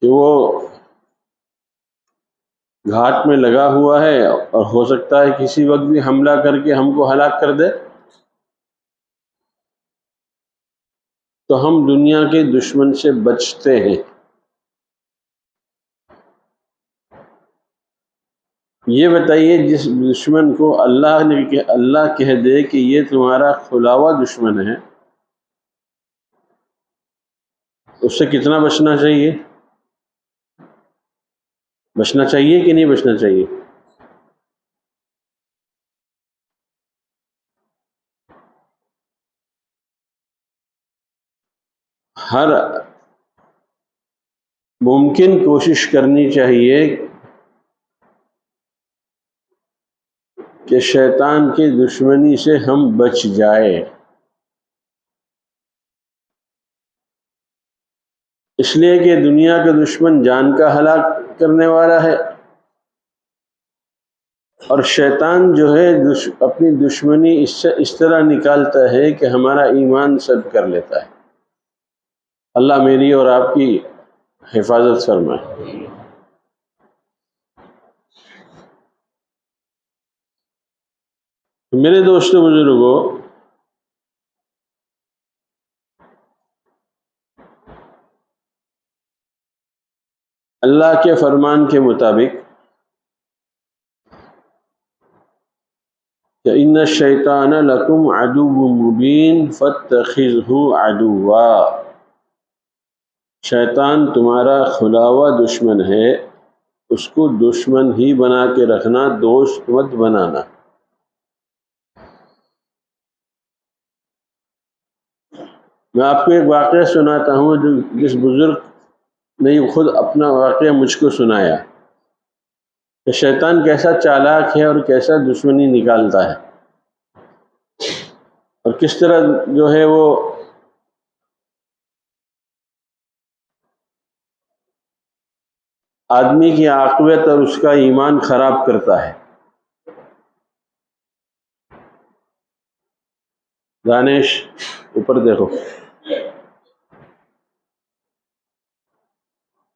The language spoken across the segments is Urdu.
کہ وہ گھاٹ میں لگا ہوا ہے اور ہو سکتا ہے کسی وقت بھی حملہ کر کے ہم کو ہلاک کر دے، تو ہم دنیا کے دشمن سے بچتے ہیں۔ یہ بتائیے جس دشمن کو اللہ کہہ دے کہ یہ تمہارا کھلا ہوا دشمن ہے، اس سے کتنا بچنا چاہیے؟ بچنا چاہیے کہ نہیں بچنا چاہیے؟ ہر ممکن کوشش کرنی چاہیے کہ شیطان کی دشمنی سے ہم بچ جائے، اس لیے کہ دنیا کا دشمن جان کا ہلاک کرنے والا ہے، اور شیطان جو ہے اپنی دشمنی اس طرح نکالتا ہے کہ ہمارا ایمان سلب کر لیتا ہے۔ اللہ میری اور آپ کی حفاظت فرمائے۔ میرے دوستو بزرگوں، اللہ کے فرمان کے مطابق کہ ان الشیطان لکم عدو مبین فاتخذہ عدوا، شیطان تمہارا کھلا ہوا دشمن ہے، اس کو دشمن ہی بنا کے رکھنا، دوست مت بنانا۔ میں آپ کو ایک واقعہ سناتا ہوں جس بزرگ نے خود اپنا واقعہ مجھ کو سنایا کہ شیطان کیسا چالاک ہے اور کیسا دشمنی نکالتا ہے، اور کس طرح جو ہے وہ آدمی کی عاقبت اور اس کا ایمان خراب کرتا ہے۔ دانش اوپر دیکھو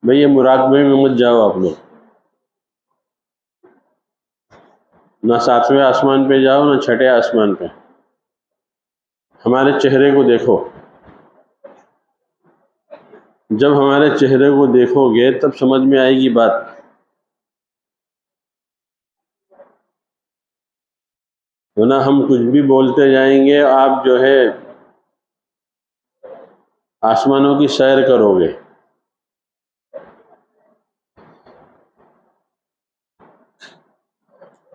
بھئی، یہ مراقبے میں مت جاؤ آپ لوگ، نہ ساتویں آسمان پہ جاؤ نہ چھٹے آسمان پہ، ہمارے چہرے کو دیکھو۔ جب ہمارے چہرے کو دیکھو گے تب سمجھ میں آئے گی بات۔ ورنہ ہم کچھ بھی بولتے جائیں گے، آپ جو ہے آسمانوں کی سیر کرو گے۔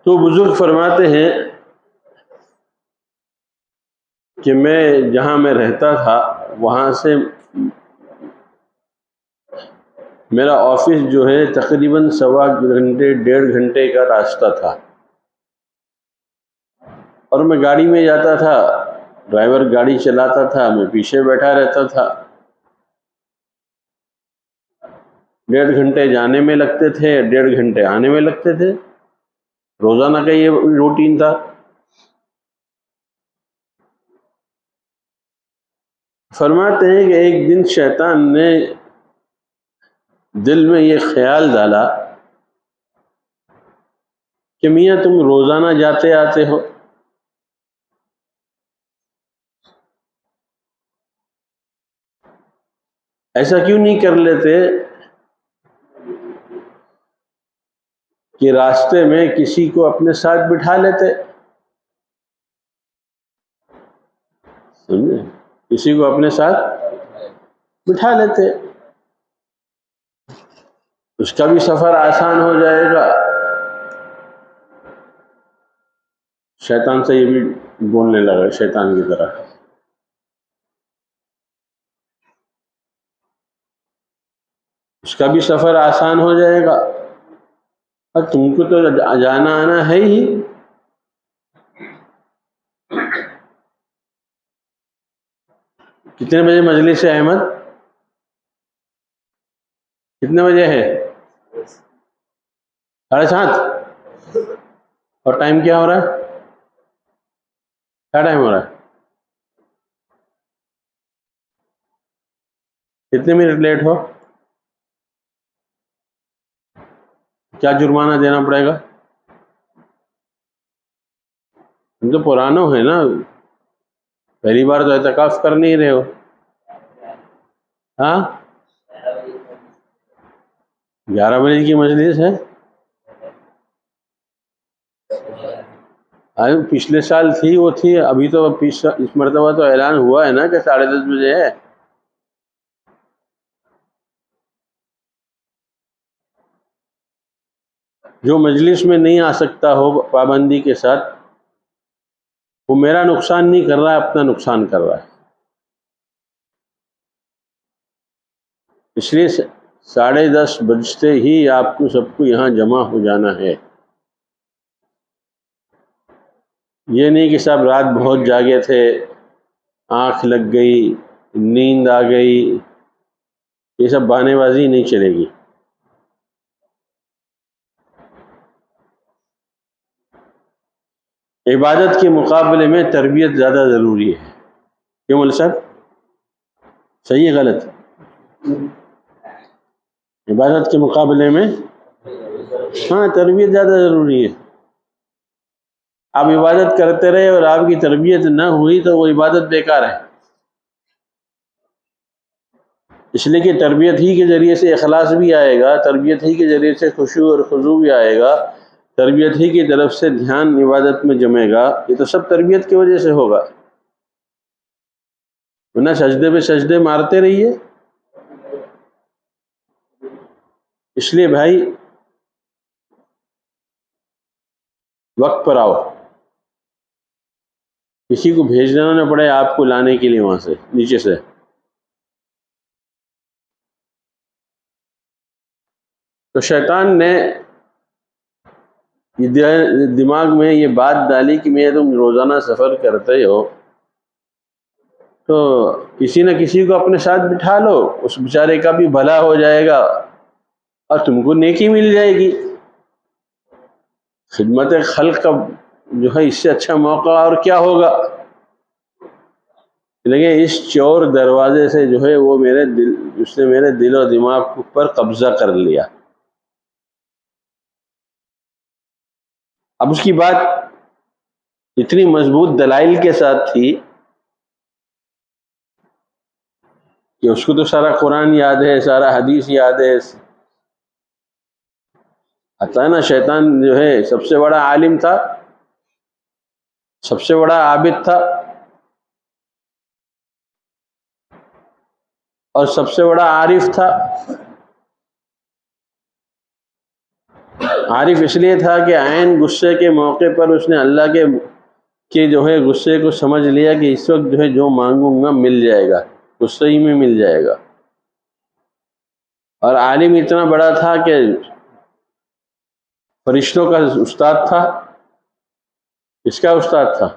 تو بزرگ فرماتے ہیں کہ جہاں میں رہتا تھا وہاں سے میرا آفس جو ہے تقریباً 1.5 کا راستہ تھا، اور میں گاڑی میں جاتا تھا، ڈرائیور گاڑی چلاتا تھا، میں پیچھے بیٹھا رہتا تھا۔ 1.5 گھنٹے جانے میں لگتے تھے، 1.5 گھنٹے آنے میں لگتے تھے، روزانہ کا یہ روٹین تھا۔ فرماتے ہیں کہ ایک دن شیطان نے دل میں یہ خیال ڈالا کہ میاں تم روزانہ جاتے آتے ہو، ایسا کیوں نہیں کر لیتے کہ راستے میں کسی کو اپنے ساتھ بٹھا لیتے؟ سمجھے؟ کسی کو اپنے ساتھ بٹھا لیتے، اس کا بھی سفر آسان ہو جائے گا۔ شیطان سے یہ بھی بولنے لگا، شیطان کی طرح، اس کا بھی سفر آسان ہو جائے گا، اور تم کو تو جانا آنا ہے ہی۔ کتنے بجے مجلس ہے احمد؟ کتنے بجے ہے؟ 7:30؟ اور ٹائم کیا ہو رہا ہے؟ کیا ٹائم ہو رہا ہے؟ کتنے منٹ لیٹ ہو؟ کیا جرمانہ دینا پڑے گا؟ تم تو پرانو ہے نا، پہلی بار تو اعتکاف کر نہیں رہے ہو. ہاں 11 بجے کی مجلس ہے. پچھلے سال تھی وہ تھی، ابھی تو اس مرتبہ تو اعلان ہوا ہے نا کہ 10:30 بجے ہے. جو مجلس میں نہیں آ سکتا ہو پابندی کے ساتھ، وہ میرا نقصان نہیں کر رہا ہے، اپنا نقصان کر رہا ہے. اس لیے 10:30 بجتے ہی آپ کو سب کو یہاں جمع ہو جانا ہے. یہ نہیں کہ صاحب رات بہت جاگے تھے، آنکھ لگ گئی، نیند آ گئی، یہ سب بہانے بازی نہیں چلے گی. عبادت کے مقابلے میں تربیت زیادہ ضروری ہے. کیوں مول صاحب؟ صحیح ہے غلط؟ عبادت کے مقابلے میں ہاں تربیت زیادہ ضروری ہے. آپ عبادت کرتے رہے اور آپ کی تربیت نہ ہوئی تو وہ عبادت بیکار ہے. اس لیے کہ تربیت ہی کے ذریعے سے اخلاص بھی آئے گا، تربیت ہی کے ذریعے سے خشوع اور خضوع بھی آئے گا، تربیت ہی کی طرف سے دھیان عبادت میں جمے گا. یہ تو سب تربیت کی وجہ سے ہوگا، ورنہ سجدے پہ سجدے مارتے رہیے. اس لیے بھائی وقت پر آؤ، کسی کو بھیجنا نہ پڑے آپ کو لانے کے لیے وہاں سے نیچے سے. تو شیطان نے دماغ میں یہ بات ڈالی کہ میں تم روزانہ سفر کرتے ہو تو کسی نہ کسی کو اپنے ساتھ بٹھا لو، اس بیچارے کا بھی بھلا ہو جائے گا اور تم کو نیکی مل جائے گی. خدمت خلق کا جو ہے اس سے اچھا موقع اور کیا ہوگا. لیکن اس چور دروازے سے جو ہے وہ اس نے میرے دل و دماغ پر قبضہ کر لیا. اب اس کی بات اتنی مضبوط دلائل کے ساتھ تھی کہ اس کو تو سارا قرآن یاد ہے، سارا حدیث یاد ہے. آتا ہے نا شیطان جو ہے سب سے بڑا عالم تھا، سب سے بڑا عابد تھا، اور سب سے بڑا عارف تھا. عارف اس لیے تھا کہ عین غصے کے موقع پر اس نے اللہ کے جو ہے غصے کو سمجھ لیا کہ اس وقت جو ہے جو مانگوں گا مل جائے گا، غصے ہی میں مل جائے گا. اور عالم اتنا بڑا تھا کہ فرشتوں کا استاد تھا. کس کا استاد تھا؟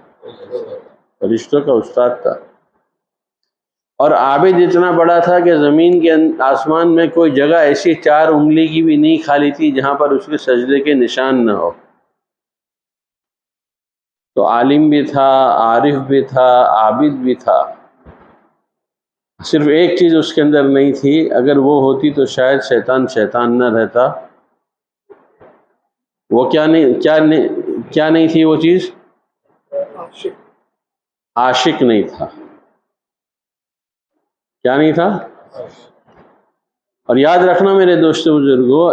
فرشتوں کا استاد تھا. اور عابد اتنا بڑا تھا کہ زمین کے آسمان میں کوئی جگہ ایسی 4 انگلی کی بھی نہیں خالی تھی جہاں پر اس کے سجدے کے نشان نہ ہو. تو عالم بھی تھا، عارف بھی تھا، عابد بھی تھا. صرف ایک چیز اس کے اندر نہیں تھی، اگر وہ ہوتی تو شاید شیطان نہ رہتا. وہ کیا نہیں تھی وہ چیز؟ عاشق نہیں تھا. کیا نہیں تھا؟ اور یاد رکھنا میرے دوستو بزرگو،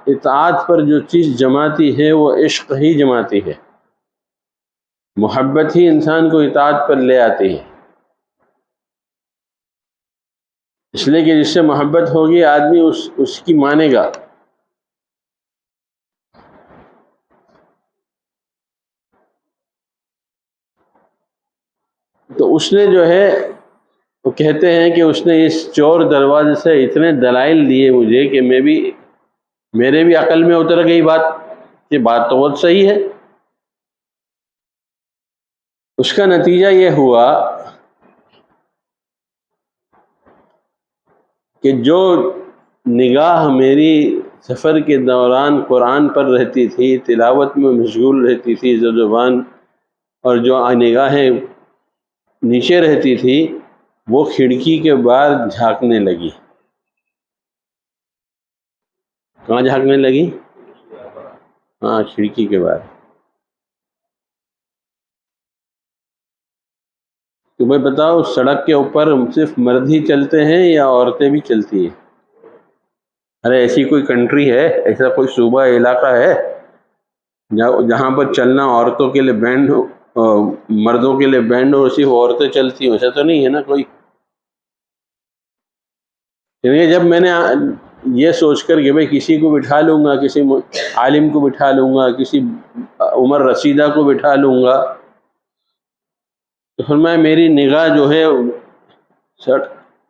اطاعت پر جو چیز جماتی ہے وہ عشق ہی جماتی ہے. محبت ہی انسان کو اطاعت پر لے آتی ہے. اس لیے کہ جس سے محبت ہوگی آدمی اس کی مانے گا. تو اس نے جو ہے وہ کہتے ہیں کہ اس نے اس چور دروازے سے اتنے دلائل دیے مجھے کہ میرے بھی عقل میں اتر گئی بات کہ بات تو بہت صحیح ہے. اس کا نتیجہ یہ ہوا کہ جو نگاہ میری سفر کے دوران قرآن پر رہتی تھی، تلاوت میں مشغول رہتی تھی زبان، اور جو نگاہیں نیچے رہتی تھی وہ کھڑکی کے باہر جھانکنے لگی. کہاں جھانکنے لگی؟ ہاں کھڑکی کے باہر. تو بھائی بتاؤ سڑک کے اوپر صرف مرد ہی چلتے ہیں یا عورتیں بھی چلتی ہیں؟ ارے ایسی کوئی کنٹری ہے، ایسا کوئی صوبہ علاقہ ہے جہاں پر چلنا عورتوں کے لیے بینڈ ہو، مردوں کے لیے بینڈ ہو، صرف عورتیں چلتی ہوں؟ ایسا تو نہیں ہے نا کوئی. جب میں نے یہ سوچ کر کہ بھائی کسی کو بٹھا لوں گا، کسی عالم کو بٹھا لوں گا، کسی عمر رسیدہ کو بٹھا لوں گا، تو فرمایا میری نگاہ جو ہے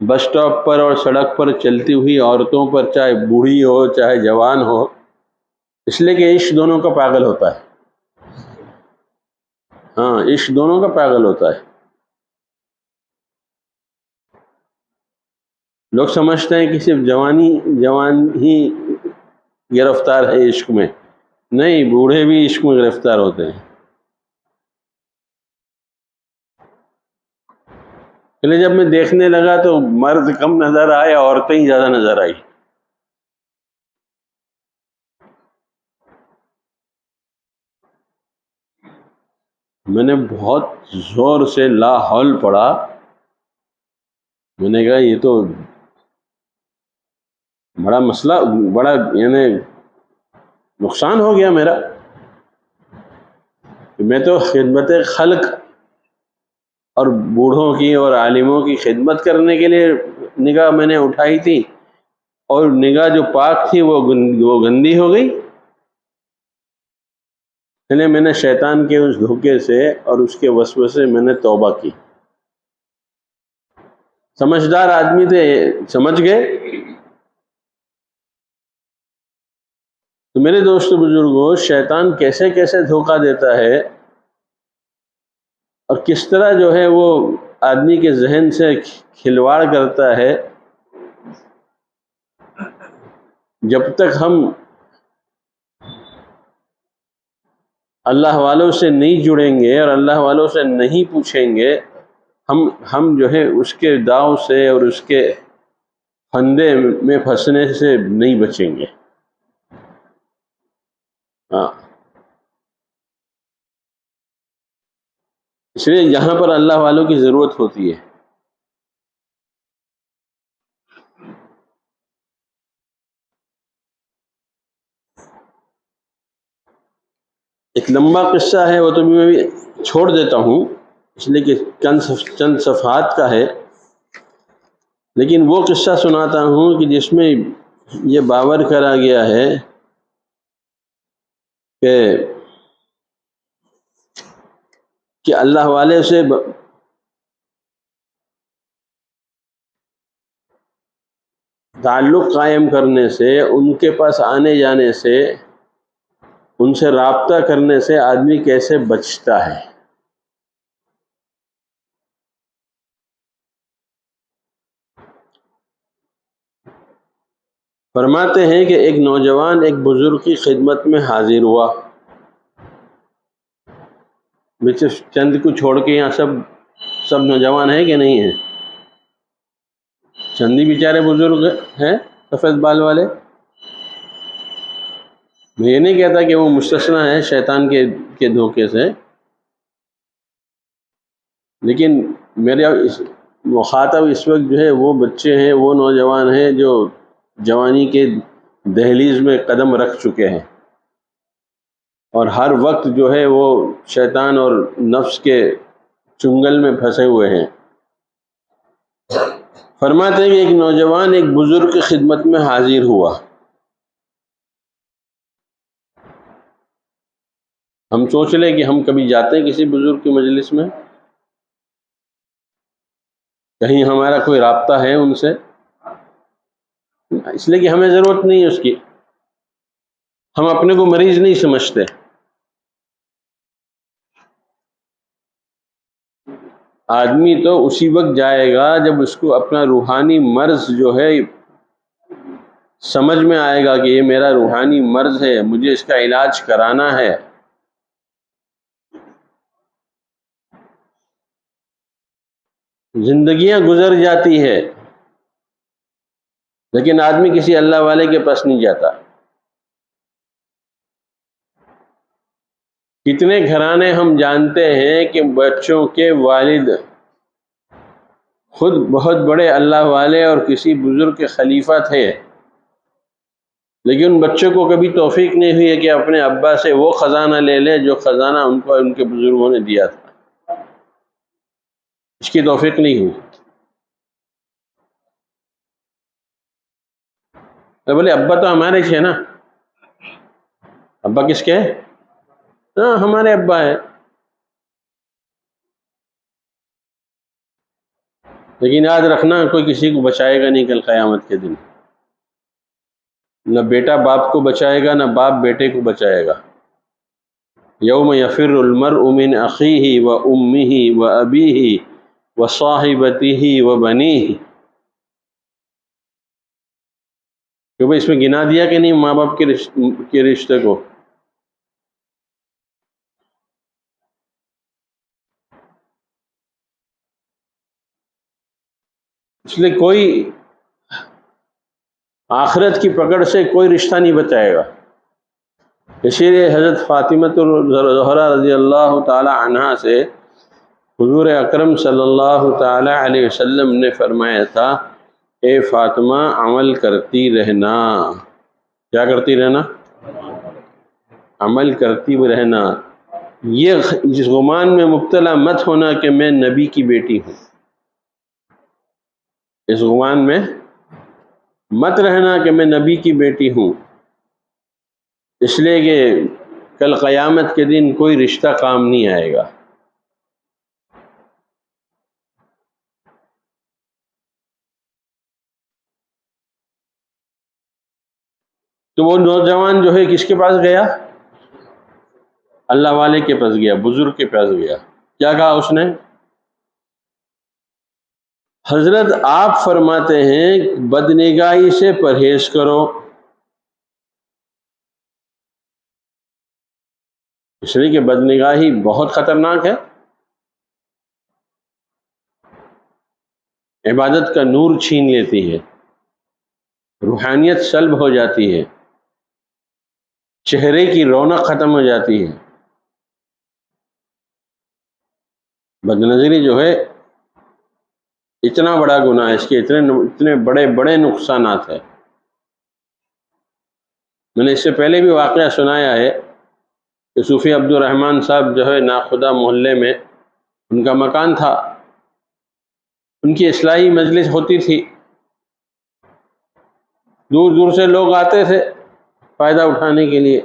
بس سٹاپ پر اور سڑک پر چلتی ہوئی عورتوں پر، چاہے بوڑھی ہو چاہے جوان ہو، اس لیے کہ عشق دونوں کا پاگل ہوتا ہے. ہاں عشق دونوں کا پاگل ہوتا ہے. لوگ سمجھتے ہیں کہ صرف جوان ہی گرفتار ہے عشق میں، نہیں، بوڑھے بھی عشق میں گرفتار ہوتے ہیں. پہلے جب میں دیکھنے لگا تو مرد کم نظر آئے، عورتیں ہی زیادہ نظر آئی. میں نے بہت زور سے لا حول پڑھا. میں نے کہا یہ تو بڑا مسئلہ، بڑا یعنی نقصان ہو گیا میرا. میں تو خدمت خلق اور بوڑھوں کی اور عالموں کی خدمت کرنے کے لیے نگاہ میں نے اٹھائی تھی، اور نگاہ جو پاک تھی وہ گندی ہو گئی. پہلے میں نے شیطان کے اس دھوکے سے اور اس کے وسوسے سے میں نے توبہ کی. سمجھدار آدمی تھے، سمجھ گئے. تو میرے دوست بزرگوں، شیطان کیسے کیسے دھوکہ دیتا ہے اور کس طرح جو ہے وہ آدمی کے ذہن سے کھلواڑ کرتا ہے. جب تک ہم اللہ والوں سے نہیں جڑیں گے اور اللہ والوں سے نہیں پوچھیں گے، ہم جو ہے اس کے داؤ سے اور اس کے پھندے میں پھنسنے سے نہیں بچیں گے. ہاں اس لیے یہاں پر اللہ والوں کی ضرورت ہوتی ہے. ایک لمبا قصہ ہے، وہ تو میں بھی چھوڑ دیتا ہوں اس لیے کہ چند صفحات کا ہے، لیکن وہ قصہ سناتا ہوں کہ جس میں یہ باور کرا گیا ہے کہ اللہ والے سے تعلق قائم کرنے سے، ان کے پاس آنے جانے سے، ان سے رابطہ کرنے سے آدمی کیسے بچتا ہے. فرماتے ہیں کہ ایک نوجوان ایک بزرگ کی خدمت میں حاضر ہوا. چند کو چھوڑ کے یہاں سب نوجوان ہیں کہ نہیں ہیں؟ چند ہی بیچارے بزرگ ہیں سفید بال والے. میں یہ نہیں کہتا کہ وہ مستثنیٰ ہیں شیطان کے دھوکے سے، لیکن میرے مخاطب اس وقت جو ہے وہ بچے ہیں، وہ نوجوان ہیں جو جوانی کے دہلیز میں قدم رکھ چکے ہیں اور ہر وقت جو ہے وہ شیطان اور نفس کے چنگل میں پھنسے ہوئے ہیں. فرماتے ہیں کہ ایک نوجوان ایک بزرگ کی خدمت میں حاضر ہوا. ہم سوچ لیں کہ ہم کبھی جاتے ہیں کسی بزرگ کی مجلس میں، کہیں ہمارا کوئی رابطہ ہے ان سے؟ اس لیے کہ ہمیں ضرورت نہیں ہے اس کی، ہم اپنے کو مریض نہیں سمجھتے. آدمی تو اسی وقت جائے گا جب اس کو اپنا روحانی مرض جو ہے سمجھ میں آئے گا کہ یہ میرا روحانی مرض ہے، مجھے اس کا علاج کرانا ہے. زندگیاں گزر جاتی ہے لیکن آدمی کسی اللہ والے کے پاس نہیں جاتا. کتنے گھرانے ہم جانتے ہیں کہ بچوں کے والد خود بہت بڑے اللہ والے اور کسی بزرگ کے خلیفہ تھے، لیکن ان بچوں کو کبھی توفیق نہیں ہوئی ہے کہ اپنے ابا سے وہ خزانہ لے لے جو خزانہ ان کو ان کے بزرگوں نے دیا تھا، اس کی توفیق نہیں ہوئی۔ بولے ابا تو ہمارے تھے نا، ابا کس کے؟ ہاں ہمارے ابا ہے، لیکن یاد رکھنا کوئی کسی کو بچائے گا نہیں کل قیامت کے دن، نہ بیٹا باپ کو بچائے گا، نہ باپ بیٹے کو بچائے گا۔ یوم یفر المرء من اخیہ و امہ و ابیہ و صاحبتہ و بنیہ، کہ بھئی اس میں گنا دیا کہ نہیں ماں باپ کے رشتے کو؟ اس لیے کوئی آخرت کی پکڑ سے کوئی رشتہ نہیں بچائے گا۔ اسی لیے حضرت فاطمہ الزہرا رضی اللہ تعالی عنہا سے حضور اکرم صلی اللہ تعالی علیہ وسلم نے فرمایا تھا، اے فاطمہ عمل کرتی رہنا۔ کیا کرتی رہنا؟ عمل کرتی رہنا۔ یہ اس گمان میں مبتلا مت ہونا کہ میں نبی کی بیٹی ہوں، اس گمان میں مت رہنا کہ میں نبی کی بیٹی ہوں، اس لیے کہ کل قیامت کے دن کوئی رشتہ کام نہیں آئے گا۔ تو وہ نوجوان جو ہے کس کے پاس گیا؟ اللہ والے کے پاس گیا، بزرگ کے پاس گیا۔ کیا کہا اس نے؟ حضرت آپ فرماتے ہیں بدنگاہی سے پرہیز کرو، اس لیے کہ بدنگاہی بہت خطرناک ہے، عبادت کا نور چھین لیتی ہے، روحانیت سلب ہو جاتی ہے، چہرے کی رونق ختم ہو جاتی ہے۔ بد نظری جو ہے اتنا بڑا گناہ ہے، اس کے اتنے بڑے بڑے نقصانات ہیں۔ میں نے اس سے پہلے بھی واقعہ سنایا ہے کہ صوفی عبد الرحمن صاحب جو ہے ناخدا محلے میں ان کا مکان تھا، ان کی اصلاحی مجلس ہوتی تھی، دور دور سے لوگ آتے تھے فائدہ اٹھانے کے لیے۔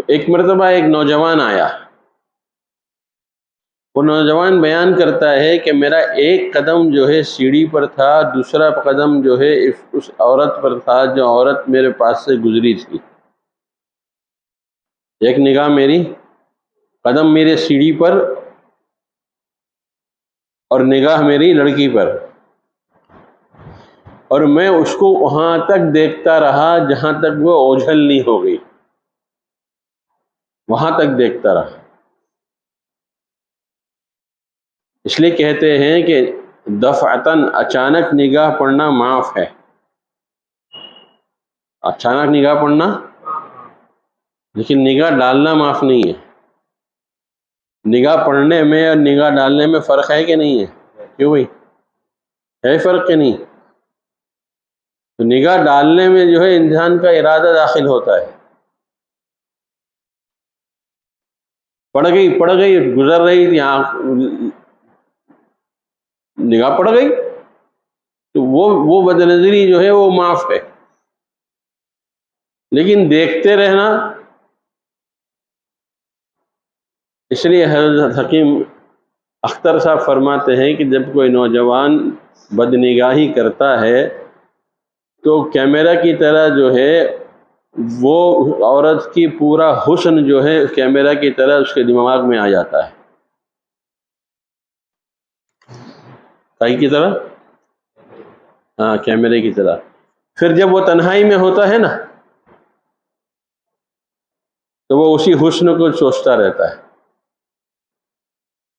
ایک مرتبہ ایک نوجوان آیا، وہ نوجوان بیان کرتا ہے کہ میرا ایک قدم جو ہے سیڑھی پر تھا، دوسرا قدم جو ہے اس عورت پر تھا جو عورت میرے پاس سے گزری تھی۔ ایک نگاہ میری قدم میرے سیڑھی پر اور نگاہ میری لڑکی پر، اور میں اس کو وہاں تک دیکھتا رہا جہاں تک وہ اوجھل نہیں ہو گئی، وہاں تک دیکھتا رہا۔ اس لیے کہتے ہیں کہ دفعتاً اچانک نگاہ پڑنا معاف ہے، اچانک نگاہ پڑنا، لیکن نگاہ ڈالنا معاف نہیں ہے۔ نگاہ پڑھنے میں اور نگاہ ڈالنے میں فرق ہے کہ نہیں ہے؟ کیوں بھائی ہے فرق کہ نہیں؟ تو نگاہ ڈالنے میں جو ہے انسان کا ارادہ داخل ہوتا ہے، پڑ گئی گزر رہی تھی آنکھ، نگاہ پڑ گئی تو وہ بد نظری جو ہے وہ معاف ہے، لیکن دیکھتے رہنا۔ اس لیے حضرت حکیم اختر صاحب فرماتے ہیں کہ جب کوئی نوجوان بد نگاہی کرتا ہے تو کیمرہ کی طرح جو ہے وہ عورت کی پورا حسن جو ہے کیمرہ کی طرح اس کے دماغ میں آ جاتا ہے، کائی کی طرح، ہاں کیمرے کی طرح۔ پھر جب وہ تنہائی میں ہوتا ہے نا تو وہ اسی حسن کو سوچتا رہتا ہے،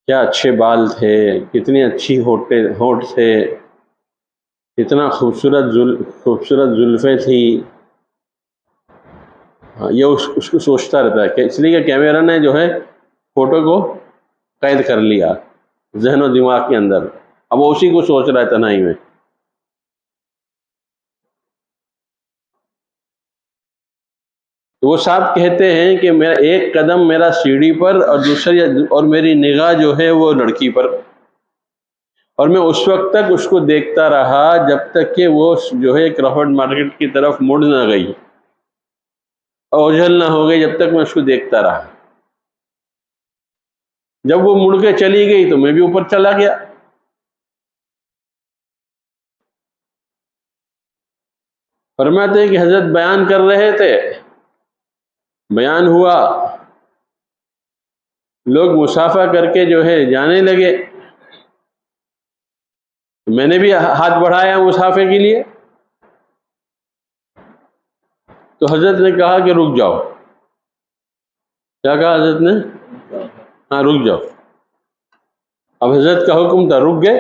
کیا اچھے بال تھے، کتنی اچھی ہونٹ تھے، اتنا خوبصورت زلفیں تھیں. یہ اس کو سوچتا رہتا ہے کہ اس لیے کہ کیمرہ نے جو ہے فوٹو کو قید کر لیا ذہن و دماغ کے اندر. اب وہ اسی کو سوچ رہا ہے تنہائی میں. وہ صاحب کہتے ہیں کہ میرا ایک قدم میرا سیڑھی پر اور میری نگاہ جو ہے وہ لڑکی پر، اور میں اس وقت تک اس کو دیکھتا رہا جب تک کہ وہ جو ہے کرافورڈ مارکیٹ کی طرف مڑ نہ گئی اور اوجھل نہ ہو گئی، جب تک میں اس کو دیکھتا رہا. جب وہ مڑ کے چلی گئی تو میں بھی اوپر چلا گیا. فرماتے ہیں کہ حضرت بیان کر رہے تھے، بیان ہوا، لوگ مسافہ کر کے جو ہے جانے لگے. میں نے بھی ہاتھ بڑھایا مسافے کے لیے، تو حضرت نے کہا کہ رک جاؤ. کیا کہا حضرت نے؟ ہاں رک جاؤ. اب حضرت کا حکم تھا، رک گئے.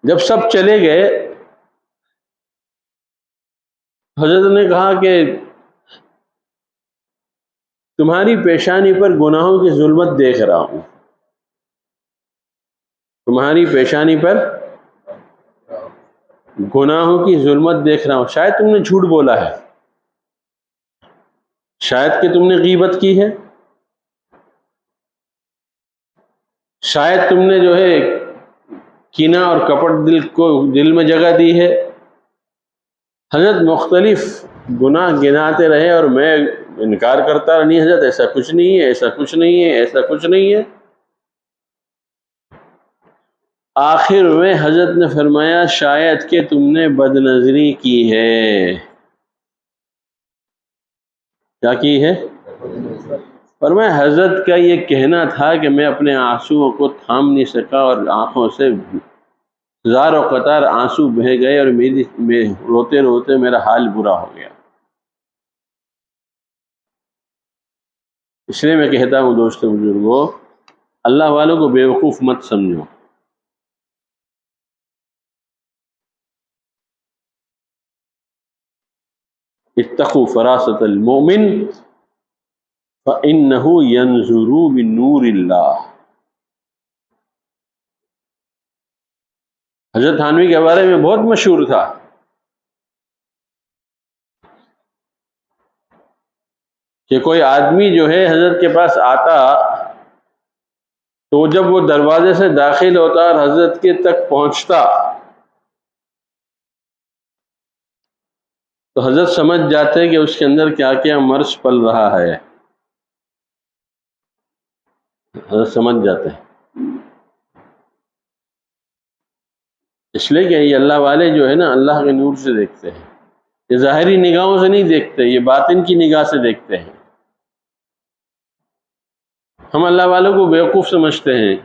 جب سب چلے گئے، حضرت نے کہا کہ تمہاری پیشانی پر گناہوں کی ظلمت دیکھ رہا ہوں، تمہاری پیشانی پر گناہوں کی ظلمت دیکھ رہا ہوں. شاید تم نے جھوٹ بولا ہے، شاید کہ تم نے غیبت کی ہے، شاید تم نے جو ہے کینہ اور کپٹ دل میں جگہ دی ہے. حضرت مختلف گناہ گناتے رہے اور میں انکار کرتا رہا، نہیں حضرت ایسا کچھ نہیں ہے، ایسا کچھ نہیں ہے، ایسا کچھ نہیں ہے. آخر میں حضرت نے فرمایا شاید کہ تم نے بد نظری کی ہے. کیا کی ہے؟ فرمایا حضرت کا یہ کہنا تھا کہ میں اپنے آنسوؤں کو تھام نہیں سکا اور آنکھوں سے زار و قطار آنسو بہہ گئے اور میں روتے روتے میرا حال برا ہو گیا. اس لیے میں کہتا ہوں دوستو بزرگوں، اللہ والوں کو بیوقوف مت سمجھو. اتقوا فراست المؤمن فإنه ينظر بنور اللہ. حضرت تھانوی کے بارے میں بہت مشہور تھا کہ کوئی آدمی جو ہے حضرت کے پاس آتا تو جب وہ دروازے سے داخل ہوتا اور حضرت کے تک پہنچتا تو حضرت سمجھ جاتے کہ اس کے اندر کیا کیا مرض پل رہا ہے. حضرت سمجھ جاتے ہیں. اس لیے کہ یہ اللہ والے جو ہے نا اللہ کے نور سے دیکھتے ہیں. یہ ظاہری نگاہوں سے نہیں دیکھتے، یہ باطن کی نگاہ سے دیکھتے ہیں. ہم اللہ والوں کو بیوقوف سمجھتے ہیں،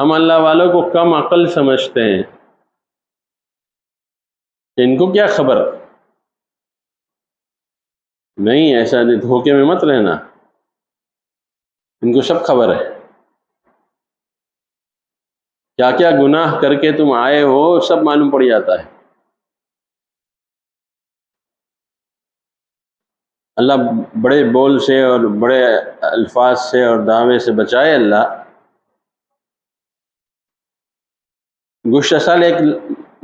ہم اللہ والوں کو کم عقل سمجھتے ہیں کہ ان کو کیا خبر. نہیں، ایسا نہیں، دھوکے میں مت رہنا، ان کو سب خبر ہے. کیا کیا گناہ کر کے تم آئے ہو سب معلوم پڑ جاتا ہے. اللہ بڑے بول سے اور بڑے الفاظ سے اور دعوے سے بچائے. اللہ گزشتہ سال ایک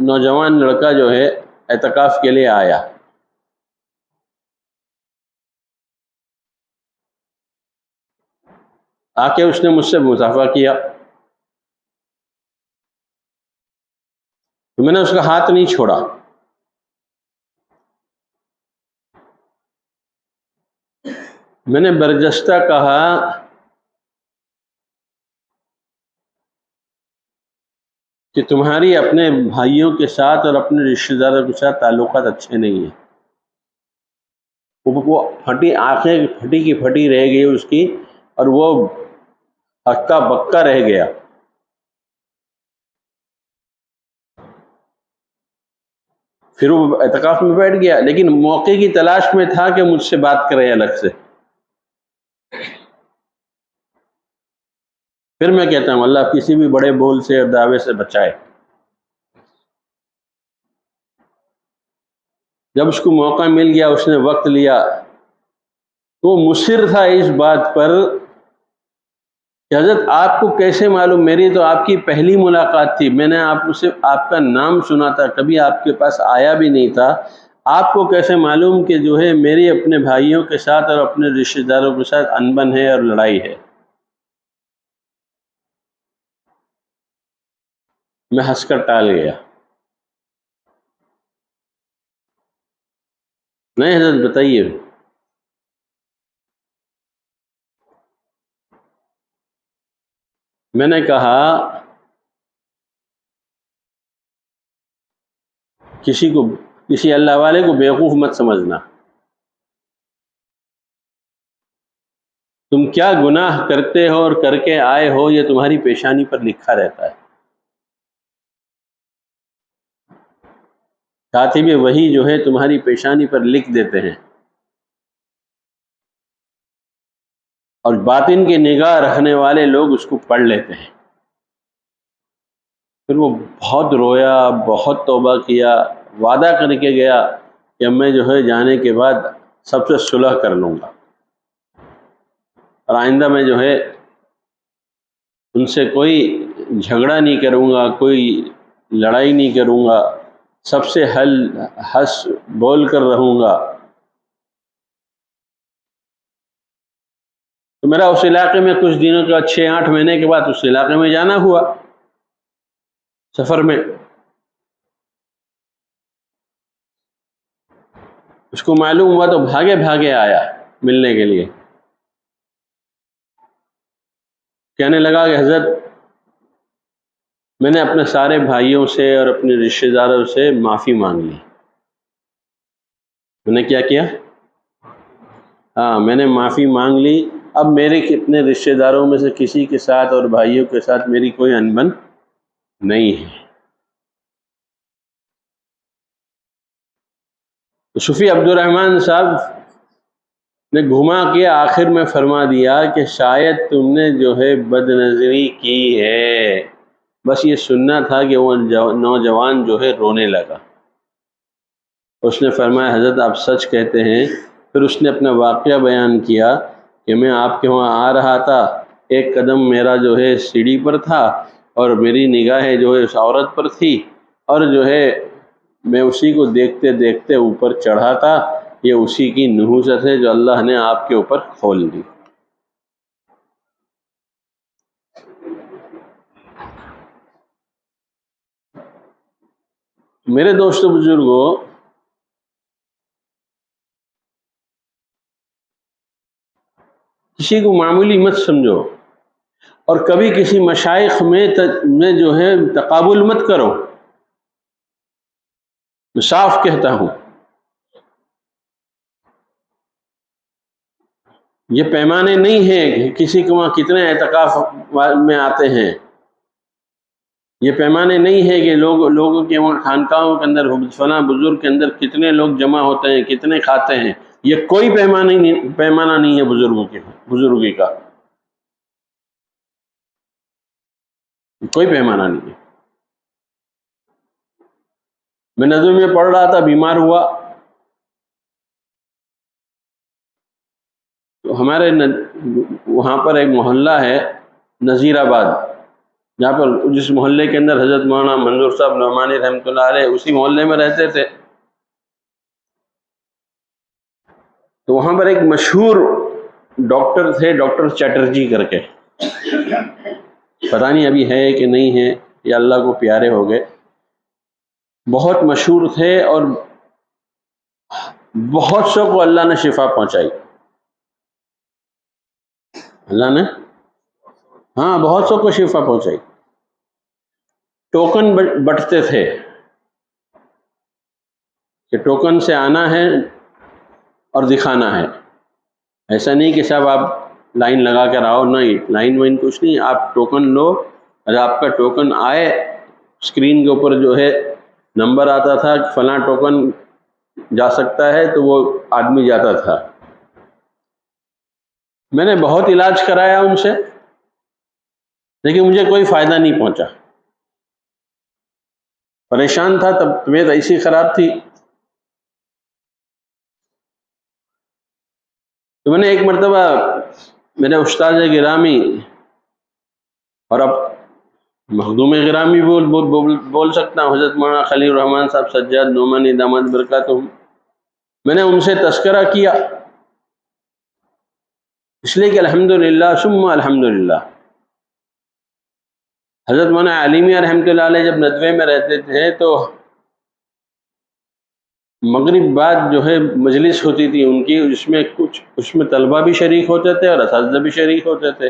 نوجوان لڑکا جو ہے اعتکاف کے لیے آیا، آ کے اس نے مجھ سے مصافحہ کیا تو میں نے اس کا ہاتھ نہیں چھوڑا. میں نے برجستہ کہا کہ تمہاری اپنے بھائیوں کے ساتھ اور اپنے رشتہ داروں کے ساتھ تعلقات اچھے نہیں ہیں. وہ پھٹی آنکھیں پھٹی کی پھٹی رہ گئی اس کی، اور وہ ہکا بکا رہ گیا. پھر وہ اعتکاف میں بیٹھ گیا، لیکن موقع کی تلاش میں تھا کہ مجھ سے بات کرے الگ سے. پھر میں کہتا ہوں اللہ کسی بھی بڑے بول سے اور دعوے سے بچائے۔ جب اس کو موقع مل گیا، اس نے وقت لیا، وہ مصر تھا اس بات پر کہ حضرت آپ کو کیسے معلوم؟ میری تو آپ کی پہلی ملاقات تھی، میں نے آپ سے آپ کا نام سنا تھا، کبھی آپ کے پاس آیا بھی نہیں تھا، آپ کو کیسے معلوم کہ جو ہے میری اپنے بھائیوں کے ساتھ اور اپنے رشتہ داروں کے ساتھ انبن ہے اور لڑائی ہے؟ میں ہنس کر ٹال گیا۔ نہیں حضرت بتائیے۔ میں نے کہا کسی اللہ والے کو بیوقوف مت سمجھنا، تم کیا گناہ کرتے ہو اور کر کے آئے ہو یہ تمہاری پیشانی پر لکھا رہتا ہے۔ کاتب وحی جو ہے تمہاری پیشانی پر لکھ دیتے ہیں، اور باطن کی نگاہ رکھنے والے لوگ اس کو پڑھ لیتے ہیں۔ پھر وہ بہت رویا، بہت توبہ کیا، وعدہ کر کے گیا کہ میں جو ہے جانے کے بعد سب سے صلح کر لوں گا، اور آئندہ میں جو ہے ان سے کوئی جھگڑا نہیں کروں گا، کوئی لڑائی نہیں کروں گا، سب سے ہنس بول کر رہوں گا۔ تو میرا اس علاقے میں کچھ دنوں کا 6-8 مہینے کے بعد اس علاقے میں جانا ہوا سفر میں۔ اس کو معلوم ہوا تو بھاگے بھاگے آیا ملنے کے لیے، کہنے لگا کہ حضرت میں نے اپنے سارے بھائیوں سے اور اپنے رشتہ داروں سے معافی مانگ لی۔ میں نے کیا؟ ہاں، میں نے معافی مانگ لی، اب میرے کتنے رشتہ داروں میں سے کسی کے ساتھ اور بھائیوں کے ساتھ میری کوئی انبن نہیں ہے۔ صوفی عبد الرحمن صاحب نے گھما کے آخر میں فرما دیا کہ شاید تم نے جو ہے بد نظری کی ہے، بس یہ سننا تھا کہ وہ نوجوان جو ہے رونے لگا۔ اس نے فرمایا حضرت آپ سچ کہتے ہیں۔ پھر اس نے اپنا واقعہ بیان کیا کہ میں آپ کے وہاں آ رہا تھا، ایک قدم میرا جو ہے سیڑھی پر تھا اور میری نگاہیں جو ہے اس عورت پر تھی، اور جو ہے میں اسی کو دیکھتے دیکھتے اوپر چڑھا تھا۔ یہ اسی کی نحوست ہے جو اللہ نے آپ کے اوپر کھول دی۔ میرے دوستو بزرگوں، کسی کو معمولی مت سمجھو، اور کبھی کسی مشائخ میں جو ہے تقابل مت کرو۔ میں صاف کہتا ہوں، یہ پیمانے نہیں ہیں کہ کسی کے وہاں کتنے اعتکاف میں آتے ہیں، یہ پیمانے نہیں ہے کہ لوگوں کے وہاں خانقاہوں کے اندر فلاں بزرگ کے اندر کتنے لوگ جمع ہوتے ہیں، کتنے کھاتے ہیں، یہ کوئی پیمانہ نہیں ہے بزرگی کا، کوئی پیمانہ نہیں ہے۔ میں نظر میں پڑھ رہا تھا، بیمار ہوا، تو ہمارے وہاں پر ایک محلہ ہے نذیر آباد، جہاں پر جس محلے کے اندر حضرت مولانا منظور صاحب نعمانی رحمۃ اللہ علیہ اسی محلے میں رہتے تھے۔ تو وہاں پر ایک مشہور ڈاکٹر تھے، ڈاکٹر چیٹرجی کر کے، پتہ نہیں ابھی ہے کہ نہیں ہے، یا اللہ کو پیارے ہو گئے، بہت مشہور تھے، اور بہت سو کو اللہ نے شفا پہنچائی، اللہ نے بہت سو کو شفا پہنچائی۔ ٹوکن بٹتے تھے کہ ٹوکن سے آنا ہے اور دکھانا ہے، ایسا نہیں کہ صاحب آپ لائن لگا کر آؤ، نہیں، لائن وائن کچھ نہیں، آپ ٹوکن لو، اگر آپ کا ٹوکن آئے، اسکرین کے اوپر جو ہے نمبر آتا تھا کہ فلاں ٹوکن جا سکتا ہے، تو وہ آدمی جاتا تھا۔ میں نے بہت علاج کرایا ان سے، لیکن مجھے کوئی فائدہ نہیں پہنچا، پریشان تھا، تب طبیعت ایسی خراب تھی۔ تو میں نے ایک مرتبہ میرے استاد گرامی اور اب مخدوم گرامی بول سکتا ہوں، حضرت مولانا خلیل الرحمن صاحب سجاد نعمانی دامت برکاتہم، میں نے ان سے تذکرہ کیا، اس لیے کہ الحمدللہ ثم الحمدللہ حضرت مولانا علیمیہ رحمۃ اللہ علیہ جب ندوے میں رہتے تھے تو مغرب بعد جو ہے مجلس ہوتی تھی ان کی، اس میں طلبہ بھی شریک ہوتے تھے اور اساتذہ بھی شریک ہوتے تھے۔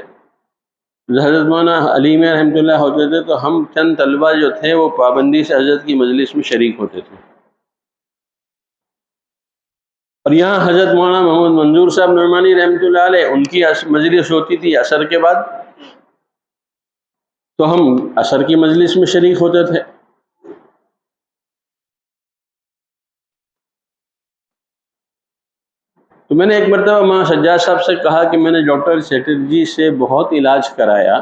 حضرت مولانا علیمیہ رحمۃ اللہ ہوتے تھے تو ہم چند طلبہ جو تھے وہ پابندی سے حضرت کی مجلس میں شریک ہوتے تھے، اور یہاں حضرت مولانا محمد منظور صاحب نعمانی رحمۃ اللہ علیہ ان کی مجلس ہوتی تھی عصر کے بعد، تو ہم عصر کی مجلس میں شریک ہوتے تھے۔ تو میں نے ایک مرتبہ مولانا سجاد صاحب سے کہا کہ میں نے ڈاکٹر چیٹرجی سے بہت علاج کرایا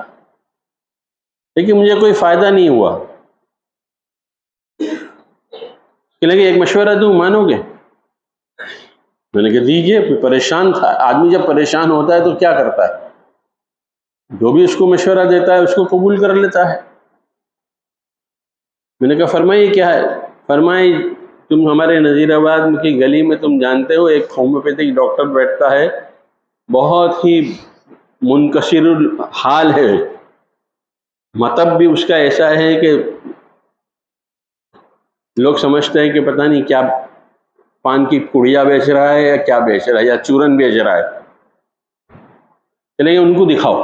لیکن مجھے کوئی فائدہ نہیں ہوا، کہ لگے ایک مشورہ دوں، مانو گے؟ میں نے کہا دیجیے، پریشان تھا آدمی، جب پریشان ہوتا ہے تو کیا کرتا ہے، جو بھی اس کو مشورہ دیتا ہے اس کو قبول کر لیتا ہے۔ میں نے کہا فرمائیے کیا ہے؟ فرمائی تم ہمارے نذیر آباد کی گلی میں تم جانتے ہو ایک ہومیوپیتھک ڈاکٹر بیٹھتا ہے، بہت ہی منکسر الحال ہے، مطلب بھی اس کا ایسا ہے کہ لوگ سمجھتے ہیں کہ پتہ نہیں کیا پان کی پڑیا بیچ رہا ہے یا کیا بیچ رہا ہے یا چورن بیچ رہا ہے، چلیں ان کو دکھاؤ۔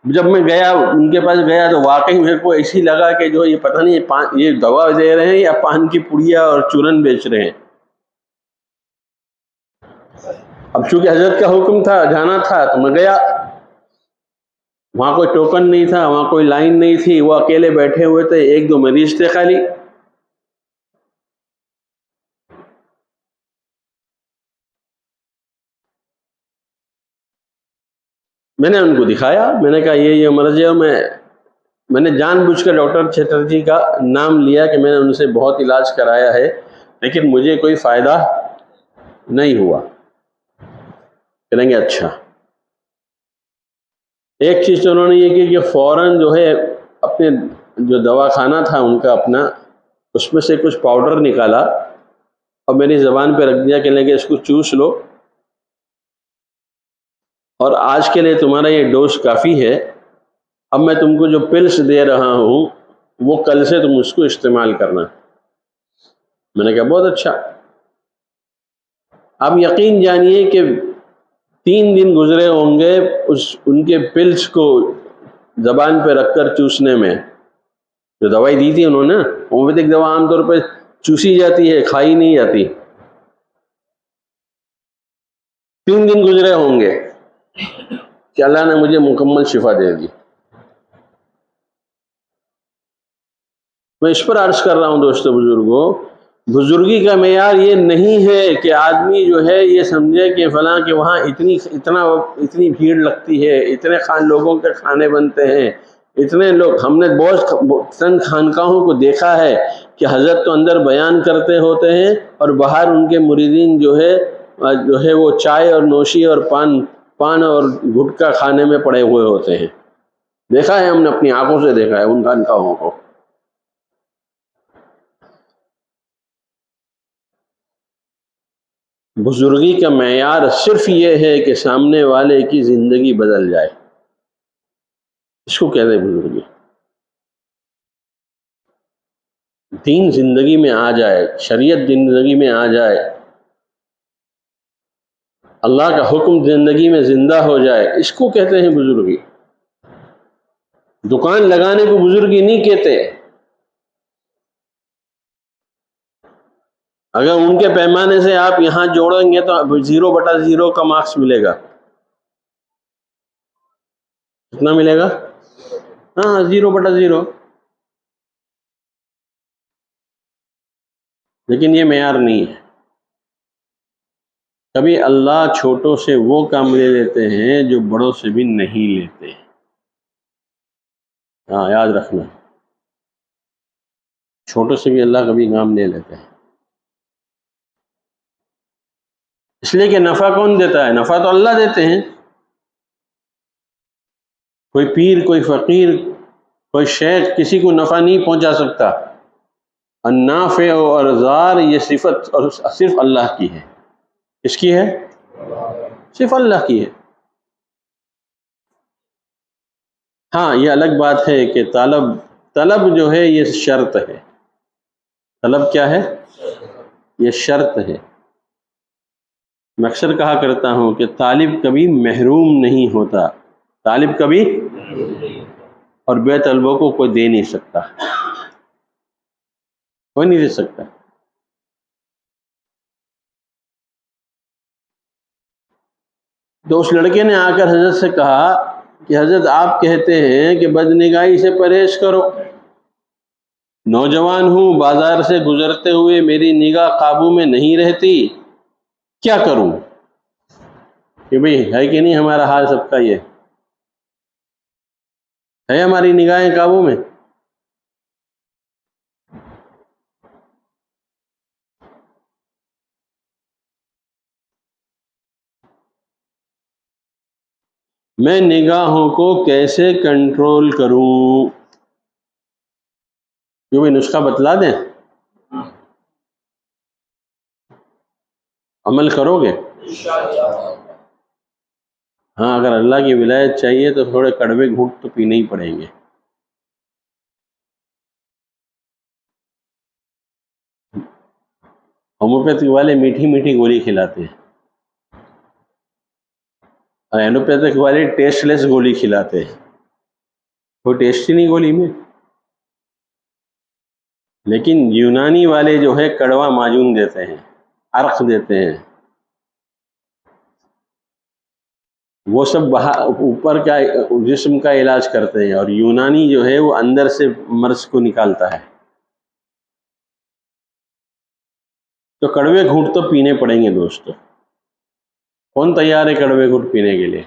جب میں گیا ان کے پاس گیا تو واقعی میرے کو ایسی لگا کہ جو یہ پتہ نہیں یہ دوا دے رہے ہیں یا پان کی پڑیا اور چورن بیچ رہے ہیں۔ اب چونکہ حضرت کا حکم تھا، جانا تھا، تو میں گیا، وہاں کوئی ٹوکن نہیں تھا، وہاں کوئی لائن نہیں تھی، وہ اکیلے بیٹھے ہوئے تھے، ایک دو مریض تھے خالی۔ میں نے ان کو دکھایا، میں نے کہا یہ مرض ہے، میں نے جان بوجھ کر ڈاکٹر چیٹرجی کا نام لیا کہ میں نے ان سے بہت علاج کرایا ہے لیکن مجھے کوئی فائدہ نہیں ہوا۔ کہیں گے اچھا، ایک چیز تو انہوں نے یہ کی کہ فوراً جو ہے اپنے جو دوا خانہ تھا ان کا اپنا، اس میں سے کچھ پاؤڈر نکالا اور میری زبان پہ رکھ دیا کہ لیں گے اس کو چوس لو، اور آج کے لیے تمہارا یہ ڈوز کافی ہے، اب میں تم کو جو پلس دے رہا ہوں وہ کل سے تم اس کو استعمال کرنا۔ میں نے کہا بہت اچھا۔ آپ یقین جانیے کہ 3 دن گزرے ہوں گے ان کے پلس کو زبان پہ رکھ کر چوسنے میں، جو دوائی دی تھی انہوں نے، ہومیوپیتھک دوا عام طور پہ چوسی جاتی ہے، کھائی نہیں جاتی۔ 3 دن گزرے ہوں گے کہ اللہ نے مجھے مکمل شفا دے دی۔ میں اس پر عرض کر رہا ہوں دوستو بزرگوں، بزرگی کا معیار یہ نہیں ہے کہ آدمی جو ہے یہ سمجھے کہ فلاں کہ وہاں اتنی بھیڑ لگتی ہے، اتنے لوگوں کے کھانے بنتے ہیں، اتنے لوگ، ہم نے بہت چند خانقاہوں کو دیکھا ہے کہ حضرت تو اندر بیان کرتے ہوتے ہیں اور باہر ان کے مریدین جو ہے وہ چائے اور نوشی اور پان اور گٹکا کھانے میں پڑے ہوئے ہوتے ہیں۔ دیکھا ہے، ہم نے اپنی آنکھوں سے دیکھا ہے ان خانقاہوں کو۔ بزرگی کا معیار صرف یہ ہے کہ سامنے والے کی زندگی بدل جائے، اس کو کہتے ہیں بزرگی۔ دین زندگی میں آ جائے، شریعت زندگی میں آ جائے، اللہ کا حکم زندگی میں زندہ ہو جائے، اس کو کہتے ہیں بزرگی۔ دکان لگانے کو بزرگی نہیں کہتے۔ اگر ان کے پیمانے سے آپ یہاں جوڑیں گے تو 0/0 کا مارکس ملے گا۔ کتنا ملے گا؟ 0/0۔ لیکن یہ معیار نہیں ہے۔ کبھی اللہ چھوٹوں سے وہ کام لے لیتے ہیں جو بڑوں سے بھی نہیں لیتے۔ ہاں یاد رکھنا، چھوٹوں سے بھی اللہ کبھی کام لے لیتے ہیں، اس لیے کہ نفع کون دیتا ہے؟ نفع تو اللہ دیتے ہیں. کوئی پیر، کوئی فقیر، کوئی شیخ کسی کو نفع نہیں پہنچا سکتا. النافع اور ضار یہ صفت اور صرف اللہ کی ہے. کس کی ہے؟ صرف اللہ کی ہے. ہاں یہ الگ بات ہے کہ طلب جو ہے یہ شرط ہے. طلب کیا ہے؟ یہ شرط ہے. میں اکثر کہا کرتا ہوں کہ طالب کبھی محروم نہیں ہوتا، طالب کبھی، اور بے طلبوں کو کوئی دے نہیں سکتا، کوئی نہیں دے سکتا. تو اس لڑکے نے آ کر حضرت سے کہا کہ حضرت آپ کہتے ہیں کہ بدنگاہی سے پرہیز کرو، نوجوان ہوں، بازار سے گزرتے ہوئے میری نگاہ قابو میں نہیں رہتی، کیا کروں؟ کہ بھئی ہے کہ نہیں ہمارا حال سب کا یہ ہے، ہماری نگاہیں قابو میں؟ میں نگاہوں کو کیسے کنٹرول کروں؟ جو بھی نسخہ بتلا دیں، عمل کرو گے؟ ہاں اگر اللہ کی ولایت چاہیے تو تھوڑے کڑوے گھونٹ تو پینے ہی پڑیں گے. ہومیوپیتھک والے میٹھی میٹھی گولی کھلاتے ہیں، اور اینوپیتھک والے ٹیسٹ لیس گولی کھلاتے ہیں. کوئی ٹیسٹ ہی نہیں گولی میں. لیکن یونانی والے جو ہے کڑوا معجون دیتے ہیں، عرق دیتے ہیں، وہ سب اوپر کا جسم کا علاج کرتے ہیں، اور یونانی جو ہے وہ اندر سے مرض کو نکالتا ہے. تو کڑوے گھونٹ تو پینے پڑیں گے دوستو. کون تیار ہے کڑوے گھونٹ پینے کے لیے؟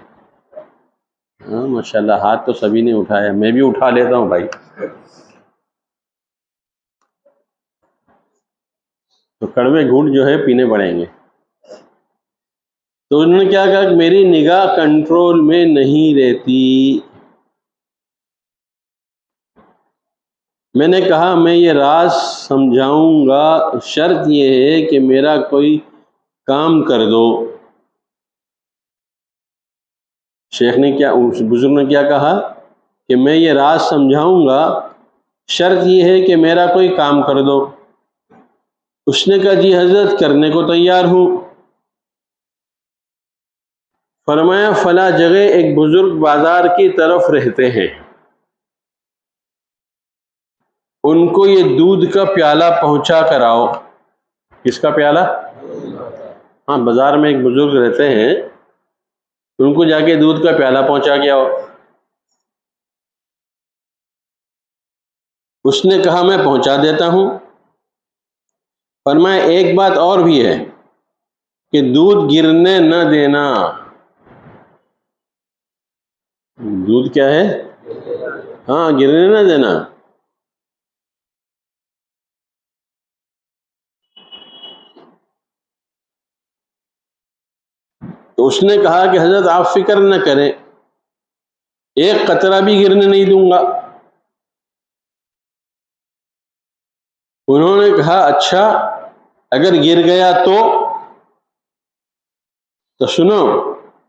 ہاں ماشاءاللہ ہاتھ تو سبھی نے اٹھایا، میں بھی اٹھا لیتا ہوں بھائی. تو کڑوے گھونٹ جو ہے پینے پڑیں گے. تو انہوں نے کیا کہا کہ میری نگاہ کنٹرول میں نہیں رہتی. میں نے کہا میں یہ راز سمجھاؤں گا، شرط یہ ہے کہ میرا کوئی کام کر دو. شیخ نے کیا، اس بزرگ نے کیا کہا کہ میں یہ راز سمجھاؤں گا، شرط یہ ہے کہ میرا کوئی کام کر دو. اس نے کہا جی حضرت کرنے کو تیار ہوں. فرمایا فلاں جگہ ایک بزرگ بازار کی طرف رہتے ہیں، ان کو یہ دودھ کا پیالہ پہنچا کر آؤ. کس کا پیالہ؟ ہاں بازار میں ایک بزرگ رہتے ہیں، ان کو جا کے دودھ کا پیالہ پہنچا کے آؤ. اس نے کہا میں پہنچا دیتا ہوں. فرمایا ایک بات اور بھی ہے کہ دودھ گرنے نہ دینا. دودھ کیا ہے؟ ہاں گرنے نہ دینا. تو اس نے کہا کہ حضرت آپ فکر نہ کریں، ایک قطرہ بھی گرنے نہیں دوں گا. انہوں نے کہا اچھا اگر گر گیا تو سنو،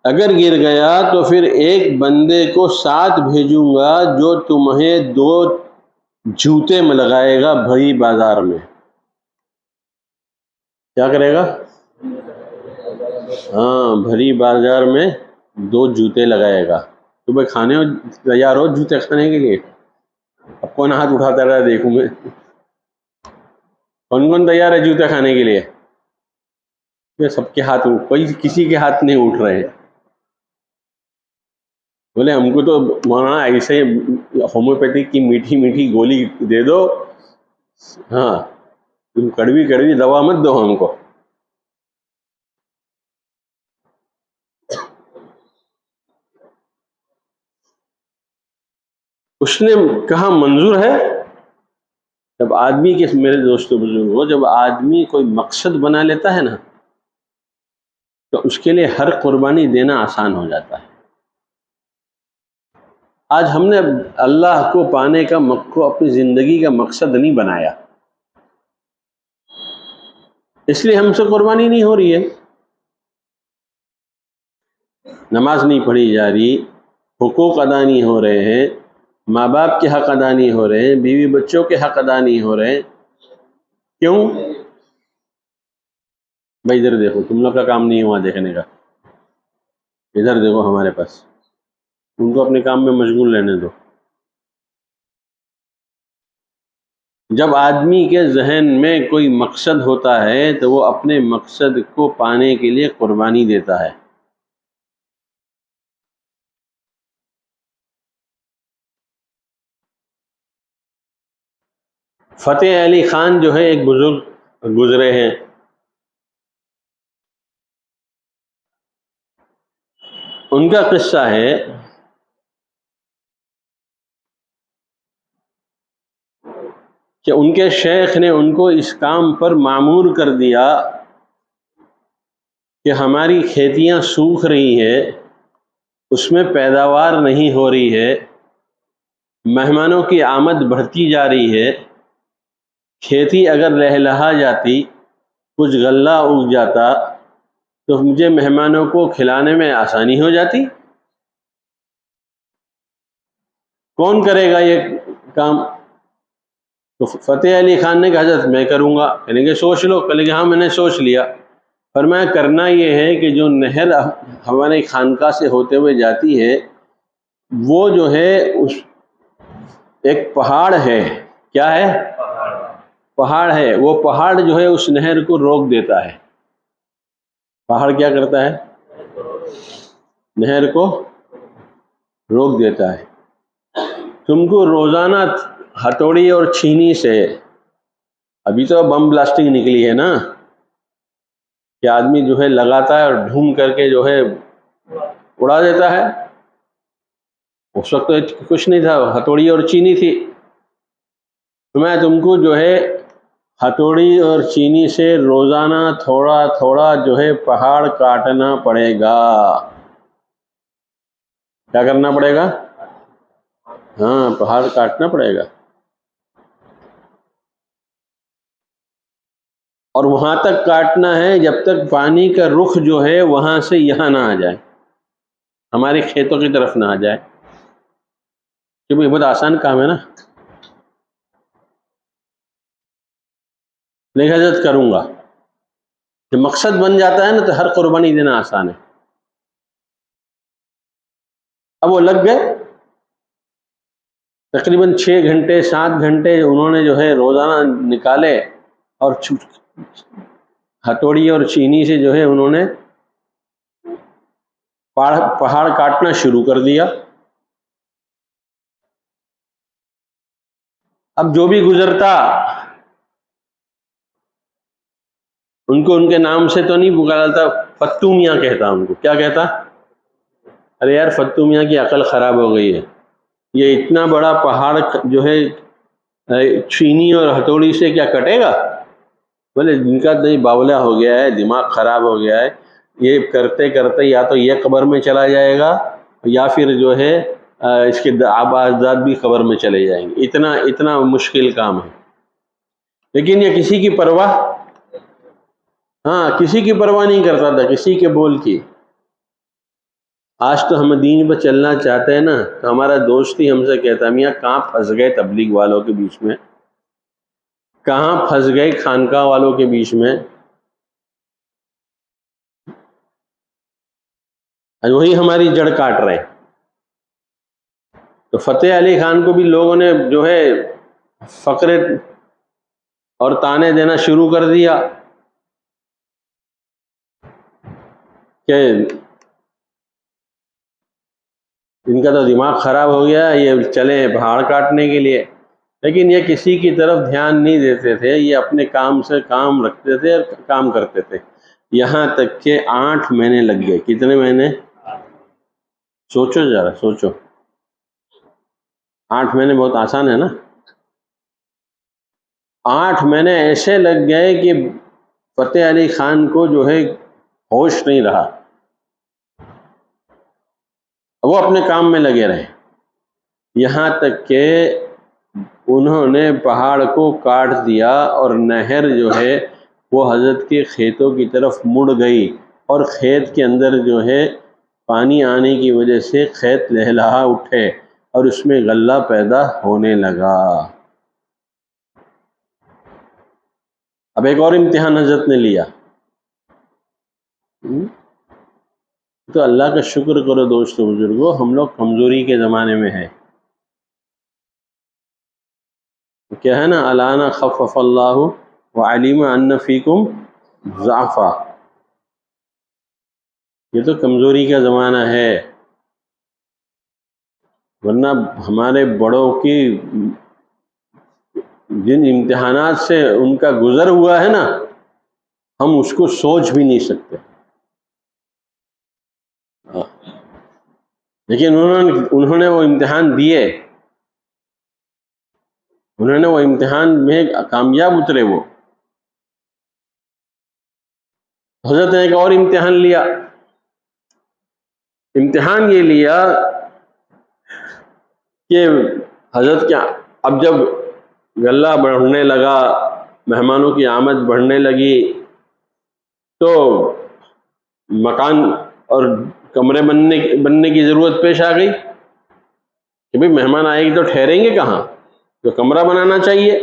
اگر گر گیا تو پھر ایک بندے کو ساتھ بھیجوں گا جو تمہیں 2 جوتے میں لگائے گا بھری بازار میں. کیا کرے گا؟ ہاں بھری بازار میں 2 جوتے لگائے گا. صبح کھانے تیار ہو جوتے کھانے کے لیے؟ اب کون ہاتھ اٹھاتا رہا دیکھوں میں، کون کون تیار ہے جوتے کھانے کے لیے؟ سب کے ہاتھ، کوئی کسی کے ہاتھ نہیں اٹھ رہے ہیں. بولے ہم کو تو مولانا ایسے ہومیوپیتھک کی میٹھی میٹھی گولی دے دو، ہاں تم کڑوی کڑوی دوا مت دو ہم کو. اس نے کہا منظور ہے جب آدمی کے، میرے دوستو بزرگوں، جب آدمی کوئی مقصد بنا لیتا ہے نا تو اس کے لیے ہر قربانی دینا آسان ہو جاتا ہے۔ آج ہم نے اللہ کو پانے کو اپنی زندگی کا مقصد نہیں بنایا، اس لیے ہم سے قربانی نہیں ہو رہی ہے، نماز نہیں پڑھی جا رہی، حقوق ادا نہیں ہو رہے ہیں، ماں باپ کے حق ادا نہیں ہو رہے ہیں، بیوی بچوں کے حق ادا نہیں ہو رہے ہیں۔ کیوں؟ بھائی ادھر دیکھو، تم لوگ کا کام نہیں ہوا دیکھنے کا، ادھر دیکھو ہمارے پاس، ان کو اپنے کام میں مشغول رہنے دو۔ جب آدمی کے ذہن میں کوئی مقصد ہوتا ہے تو وہ اپنے مقصد کو پانے کے لیے قربانی دیتا ہے۔ فتح علی خان جو ہے ایک بزرگ گزرے ہیں، ان کا قصہ ہے کہ ان کے شیخ نے ان کو اس کام پر معمور کر دیا کہ ہماری کھیتیاں سوکھ رہی ہے، اس میں پیداوار نہیں ہو رہی ہے، مہمانوں کی آمد بڑھتی جا رہی ہے، کھیتی اگر لہلہا جاتی، کچھ غلہ اگ جاتا تو مجھے مہمانوں کو کھلانے میں آسانی ہو جاتی۔ کون کرے گا یہ کام؟ تو فتح علی خان نے کہا حضرت میں کروں گا۔ کہنے کہ سوچ لو۔ کہنے کہ ہاں میں نے سوچ لیا۔ فرمایا کرنا یہ ہے کہ جو نہر ہمارے خانقاہ سے ہوتے ہوئے جاتی ہے وہ جو ہے اس ایک پہاڑ ہے، کیا ہے؟ پہاڑ ہے، وہ پہاڑ جو ہے اس نہر کو روک دیتا ہے۔ پہاڑ کیا کرتا ہے؟ نہر کو روک دیتا ہے۔ تم کو روزانہ ہتھوڑی اور چھینی سے، ابھی تو بم بلاسٹنگ نکلی ہے نا کہ آدمی جو ہے لگاتا ہے اور ڈھونڈ کر کے جو ہے اڑا دیتا ہے، اس وقت تو کچھ نہیں تھا، ہتھوڑی اور چینی تھی۔ تو میں تم کو جو ہے ہتھوڑی اور چینی سے روزانہ تھوڑا تھوڑا جو ہے پہاڑ کاٹنا پڑے گا۔ کیا کرنا پڑے گا؟ ہاں، پہاڑ کاٹنا پڑے گا، اور وہاں تک کاٹنا ہے جب تک پانی کا رخ جو ہے وہاں سے یہاں نہ آ جائے، ہمارے کھیتوں کی طرف نہ آ جائے، کیونکہ یہ بہت آسان کام ہے نا۔ لیکن حضرت کروں گا، جب مقصد بن جاتا ہے نا تو ہر قربانی دینا آسان ہے۔ اب وہ لگ گئے، تقریباً 6 گھنٹے 7 گھنٹے انہوں نے جو ہے روزانہ نکالے، اور ہتھوڑی اور چینی سے جو ہے انہوں نے پہاڑ کاٹنا شروع کر دیا۔ اب جو بھی گزرتا ان کو ان کے نام سے تو نہیں پکارتا، فتو میاں کہتا ان کو۔ کیا کہتا؟ ارے یار فتو میاں کی عقل خراب ہو گئی ہے، یہ اتنا بڑا پہاڑ جو ہے چینی اور ہتھوڑی سے کیا کٹے گا؟ بولے جن کا دل باولا ہو گیا ہے، دماغ خراب ہو گیا ہے، یہ کرتے کرتے یا تو یہ قبر میں چلا جائے گا یا پھر جو ہے اس کے آباد بھی قبر میں چلے جائیں گے، اتنا مشکل کام ہے۔ لیکن یہ کسی کی پرواہ، کسی کی پرواہ نہیں کرتا تھا، کسی کے بول کی۔ آج تو ہم دین پر چلنا چاہتے ہیں نا تو ہمارا دوست ہی ہم سے کہتا ہے میاں کہاں پھنس گئے تبلیغ والوں کے بیچ میں، کہاں پھنس گئے خانقاہ والوں کے بیچ میں، وہی ہماری جڑ کاٹ رہے ہیں۔ تو فتح علی خان کو بھی لوگوں نے جو ہے فقرے اور تانے دینا شروع کر دیا کہ ان کا تو دماغ خراب ہو گیا، یہ چلے پہاڑ کاٹنے کے لیے۔ لیکن یہ کسی کی طرف دھیان نہیں دیتے تھے، یہ اپنے کام سے کام رکھتے تھے اور کام کرتے تھے، یہاں تک کہ 8 مہینے لگ گئے۔ کتنے مہینے؟ سوچو ذرا، سوچو 8 مہینے بہت آسان ہے نا. 8 مہینے ایسے لگ گئے کہ فتح علی خان کو جو ہے ہوش نہیں رہا، وہ اپنے کام میں لگے رہے، یہاں تک کہ انہوں نے پہاڑ کو کاٹ دیا اور نہر جو ہے وہ حضرت کے کھیتوں کی طرف مڑ گئی، اور کھیت کے اندر جو ہے پانی آنے کی وجہ سے کھیت لہلہا اٹھے اور اس میں غلہ پیدا ہونے لگا. اب ایک اور امتحان حضرت نے لیا. تو اللہ کا شکر کرو دوستو بزرگو، ہم لوگ کمزوری کے زمانے میں ہیں. کیا ہے نا، الانا خفف اللہ وعلم ان فیکم ضعفا. یہ تو کمزوری کا زمانہ ہے، ورنہ ہمارے بڑوں کی جن امتحانات سے ان کا گزر ہوا ہے نا، ہم اس کو سوچ بھی نہیں سکتے. لیکن انہوں نے وہ امتحان دیے، انہوں نے وہ امتحان میں کامیاب اترے. وہ حضرت نے ایک اور امتحان لیا. امتحان یہ لیا کہ حضرت کیا، اب جب غلہ بڑھنے لگا، مہمانوں کی آمد بڑھنے لگی، تو مکان اور کمرے بننے کی ضرورت پیش آ گئی کہ بھئی مہمان آئے گی تو ٹھہریں گے کہاں، تو کمرہ بنانا چاہیے.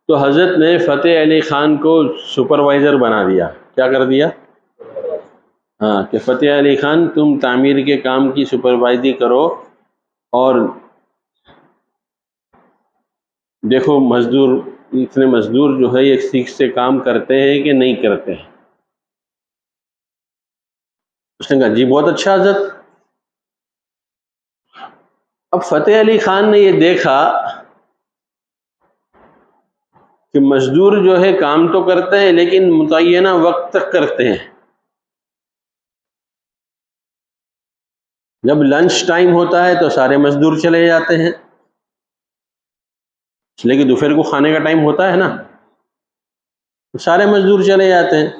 تو حضرت نے فتح علی خان کو سپروائزر بنا دیا. کیا کر دیا؟ ہاں، کہ فتح علی خان تم تعمیر کے کام کی سپروائزری کرو، اور دیکھو مزدور، اتنے مزدور جو ہے ایک سیکھ سے کام کرتے ہیں کہ نہیں کرتے ہیں. اس نے کہا جی بہت اچھا حضرت. اب فتح علی خان نے یہ دیکھا کہ مزدور جو ہے کام تو کرتے ہیں لیکن متعینہ وقت تک کرتے ہیں. جب لنچ ٹائم ہوتا ہے تو سارے مزدور چلے جاتے ہیں، اس لیے کہ دوپہر کو کھانے کا ٹائم ہوتا ہے نا، تو سارے مزدور چلے جاتے ہیں.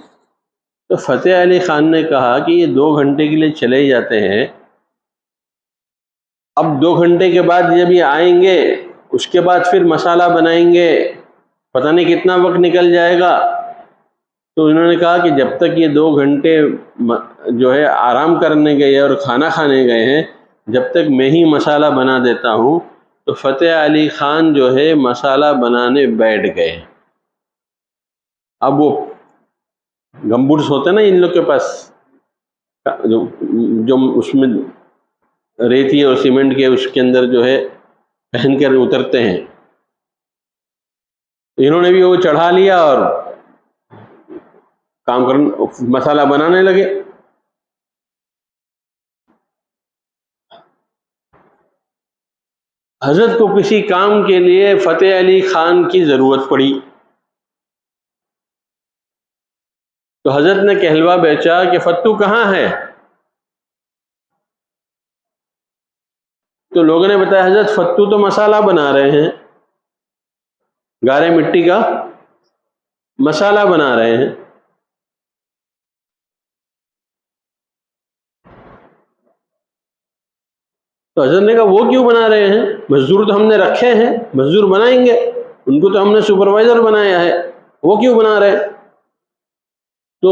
تو فتح علی خان نے کہا کہ یہ 2 گھنٹے کے لیے چلے جاتے ہیں، اب 2 گھنٹے کے بعد جب یہ آئیں گے اس کے بعد پھر مسالہ بنائیں گے، پتہ نہیں کتنا وقت نکل جائے گا. تو انہوں نے کہا کہ جب تک یہ 2 گھنٹے جو ہے آرام کرنے گئے اور کھانا کھانے گئے ہیں، جب تک میں ہی مسالہ بنا دیتا ہوں. تو فتح علی خان جو ہے مسالہ بنانے بیٹھ گئے. اب وہ گمبوٹس ہوتے ہیں نا ان لوگ کے پاس، جو اس میں ریتی اور سیمنٹ کے اس کے اندر جو ہے پہن کر اترتے ہیں، انہوں نے بھی وہ چڑھا لیا اور کام کرنے مسالہ بنانے لگے. حضرت کو کسی کام کے لیے فتح علی خان کی ضرورت پڑی، تو حضرت نے کہلوا بیچا کہ فتو کہاں ہے؟ تو لوگوں نے بتایا حضرت فتو تو مسالہ بنا رہے ہیں، گارے مٹی کا مسالہ بنا رہے ہیں. تو حضرت نے کہا وہ کیوں بنا رہے ہیں؟ مزدور تو ہم نے رکھے ہیں، مزدور بنائیں گے، ان کو تو ہم نے سپروائزر بنایا ہے، وہ کیوں بنا رہے؟ تو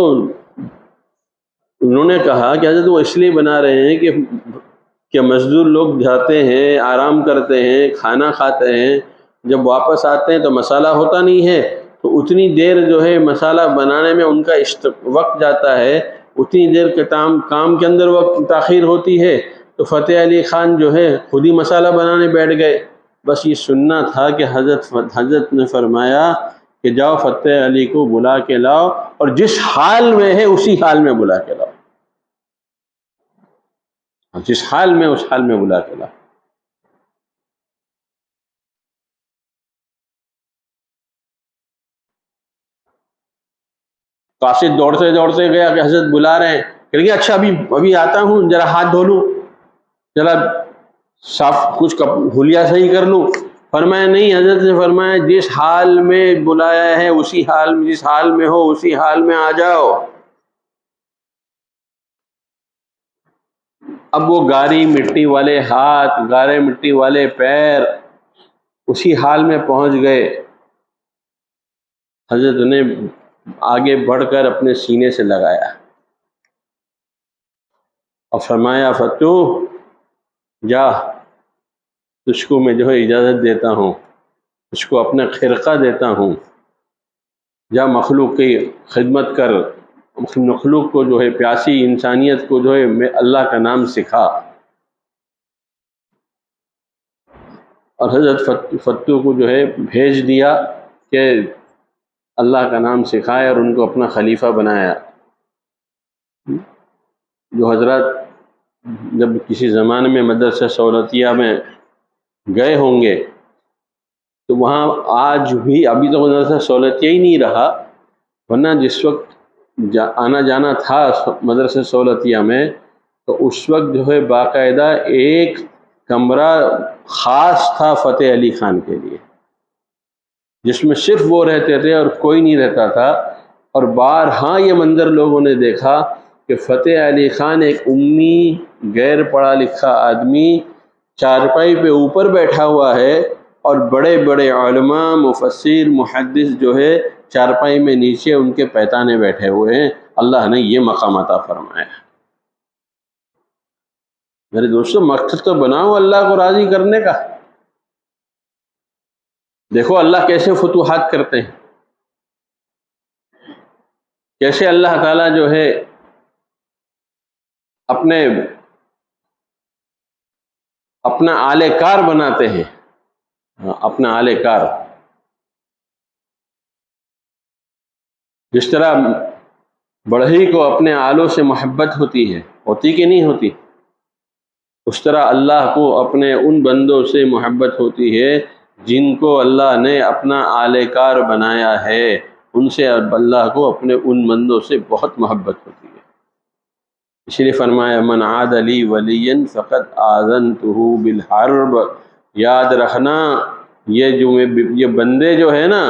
انہوں نے کہا کہ حضرت وہ اس لیے بنا رہے ہیں کہ مزدور لوگ جاتے ہیں، آرام کرتے ہیں، کھانا کھاتے ہیں، جب واپس آتے ہیں تو مسالہ ہوتا نہیں ہے، تو اتنی دیر جو ہے مسالہ بنانے میں ان کا وقت جاتا ہے، اتنی دیر کے کام کے اندر وقت تاخیر ہوتی ہے. تو فتح علی خان جو ہے خود ہی مسالہ بنانے بیٹھ گئے. بس یہ سننا تھا کہ حضرت نے فرمایا کہ جاؤ فتح علی کو بلا کے لاؤ، اور جس حال میں ہے اسی حال میں بلا کے لاؤ، جس حال میں اس حال میں بلا کے لاؤ. قاصد دوڑتے دوڑتے گیا کہ حضرت بلا رہے ہیں، کہ اچھا ابھی آتا ہوں، ذرا ہاتھ دھو لوں. چلا صاف کچھ حلیہ صحیح کر لوں. فرمایا نہیں، حضرت نے فرمایا جس حال میں بلایا ہے اسی حال میں، جس حال میں ہو اسی حال میں آ جاؤ. اب وہ گاری مٹی والے ہاتھ، گارے مٹی والے پیر اسی حال میں پہنچ گئے. حضرت نے آگے بڑھ کر اپنے سینے سے لگایا اور فرمایا فتو جا، تجھ کو میں جو ہے اجازت دیتا ہوں، تجھ کو اپنا خرقہ دیتا ہوں، جا مخلوق کی خدمت کر، مخلوق کو جو ہے پیاسی انسانیت کو جو ہے میں اللہ کا نام سکھا. اور حضرت فتو کو جو ہے بھیج دیا کہ اللہ کا نام سکھائے اور ان کو اپنا خلیفہ بنایا. جو حضرات جب کسی زمانے میں مدرسہ سہولتیہ میں گئے ہوں گے تو وہاں آج بھی، ابھی تو مدرسہ سہولتیہ ہی نہیں رہا، ورنہ جس وقت آنا جانا تھا مدرسہ سہولتیہ میں تو اس وقت جو ہے باقاعدہ ایک کمرہ خاص تھا فتح علی خان کے لیے، جس میں صرف وہ رہتے تھے اور کوئی نہیں رہتا تھا. اور بارہا یہ منظر لوگوں نے دیکھا کہ فتح علی خان ایک امی غیر پڑھا لکھا آدمی چارپائی پہ اوپر بیٹھا ہوا ہے اور بڑے بڑے علماء، مفسر، محدث جو ہے چارپائی میں نیچے ان کے پیتانے بیٹھے ہوئے ہیں. اللہ نے یہ مقام عطا فرمایا. میرے دوستو مقصد تو بناؤ اللہ کو راضی کرنے کا. دیکھو اللہ کیسے فتوحات کرتے ہیں، کیسے اللہ تعالیٰ جو ہے اپنا آلے کار بناتے ہیں. اپنا آلے کار، جس طرح بڑھئی کو اپنے آلوں سے محبت ہوتی ہے، ہوتی کہ نہیں ہوتی، اس طرح اللہ کو اپنے ان بندوں سے محبت ہوتی ہے جن کو اللہ نے اپنا آلے کار بنایا ہے. ان سے اللہ کو اپنے ان بندوں سے بہت محبت ہوتی ہے. اس لیے فرمایا من عاد لی ولیا فقد آذنتہ بالحرب. یاد رکھنا یہ بندے جو ہے نا،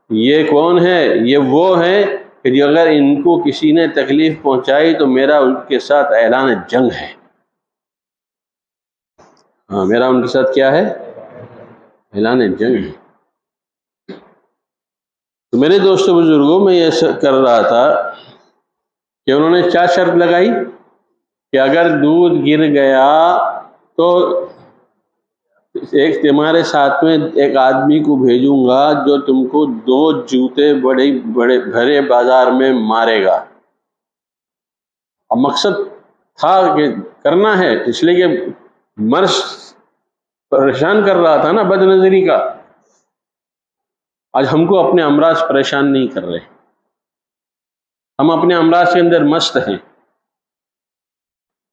یہ کون ہے؟ یہ وہ ہے کہ اگر ان کو کسی نے تکلیف پہنچائی تو میرا ان کے ساتھ اعلان جنگ ہے. ہاں، میرا ان کے ساتھ کیا ہے؟ اعلان جنگ ہے. تو میرے دوستو بزرگوں، میں یہ کر رہا تھا کہ انہوں نے کیا شرط لگائی کہ اگر دودھ گر گیا تو ایک تمہارے ساتھ میں ایک آدمی کو بھیجوں گا جو تم کو 2 جوتے بڑے بھرے بازار میں مارے گا. اور مقصد تھا کہ کرنا ہے، اس لیے کہ مرض پریشان کر رہا تھا نا بد نظری کا. آج ہم کو اپنے امراض پریشان نہیں کر رہے، ہم اپنے امراض کے اندر مست ہیں،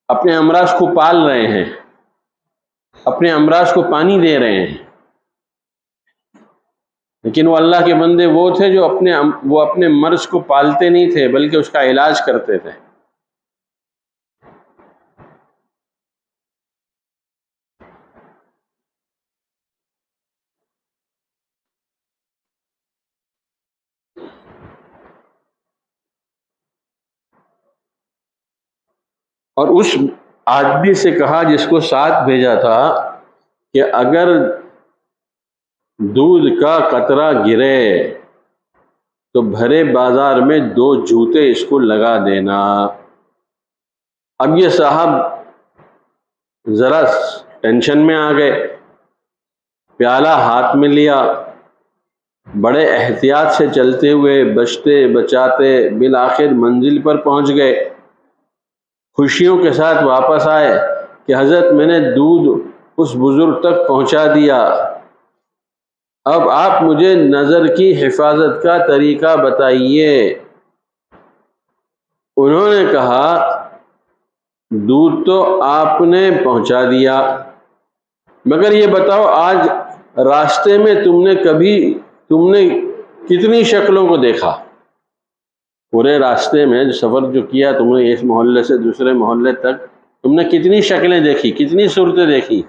اپنے امراض کو پال رہے ہیں، اپنے امراض کو پانی دے رہے ہیں. لیکن وہ اللہ کے بندے وہ تھے جو اپنے مرض کو پالتے نہیں تھے بلکہ اس کا علاج کرتے تھے. اور اس آدمی سے کہا جس کو ساتھ بھیجا تھا کہ اگر دودھ کا قطرہ گرے تو بھرے بازار میں 2 جوتے اس کو لگا دینا. اب یہ صاحب ذرا ٹینشن میں آ گئے، پیالہ ہاتھ میں لیا، بڑے احتیاط سے چلتے ہوئے بچتے بچاتے بالآخر منزل پر پہنچ گئے. خوشیوں کے ساتھ واپس آئے کہ حضرت میں نے دودھ اس بزرگ تک پہنچا دیا، اب آپ مجھے نظر کی حفاظت کا طریقہ بتائیے. انہوں نے کہا دودھ تو آپ نے پہنچا دیا، مگر یہ بتاؤ آج راستے میں تم نے کتنی شکلوں کو دیکھا؟ پورے راستے میں جو سفر جو کیا تم نے اس محلے سے دوسرے محلے تک تم نے کتنی شکلیں دیکھی، کتنی صورتیں دیکھی.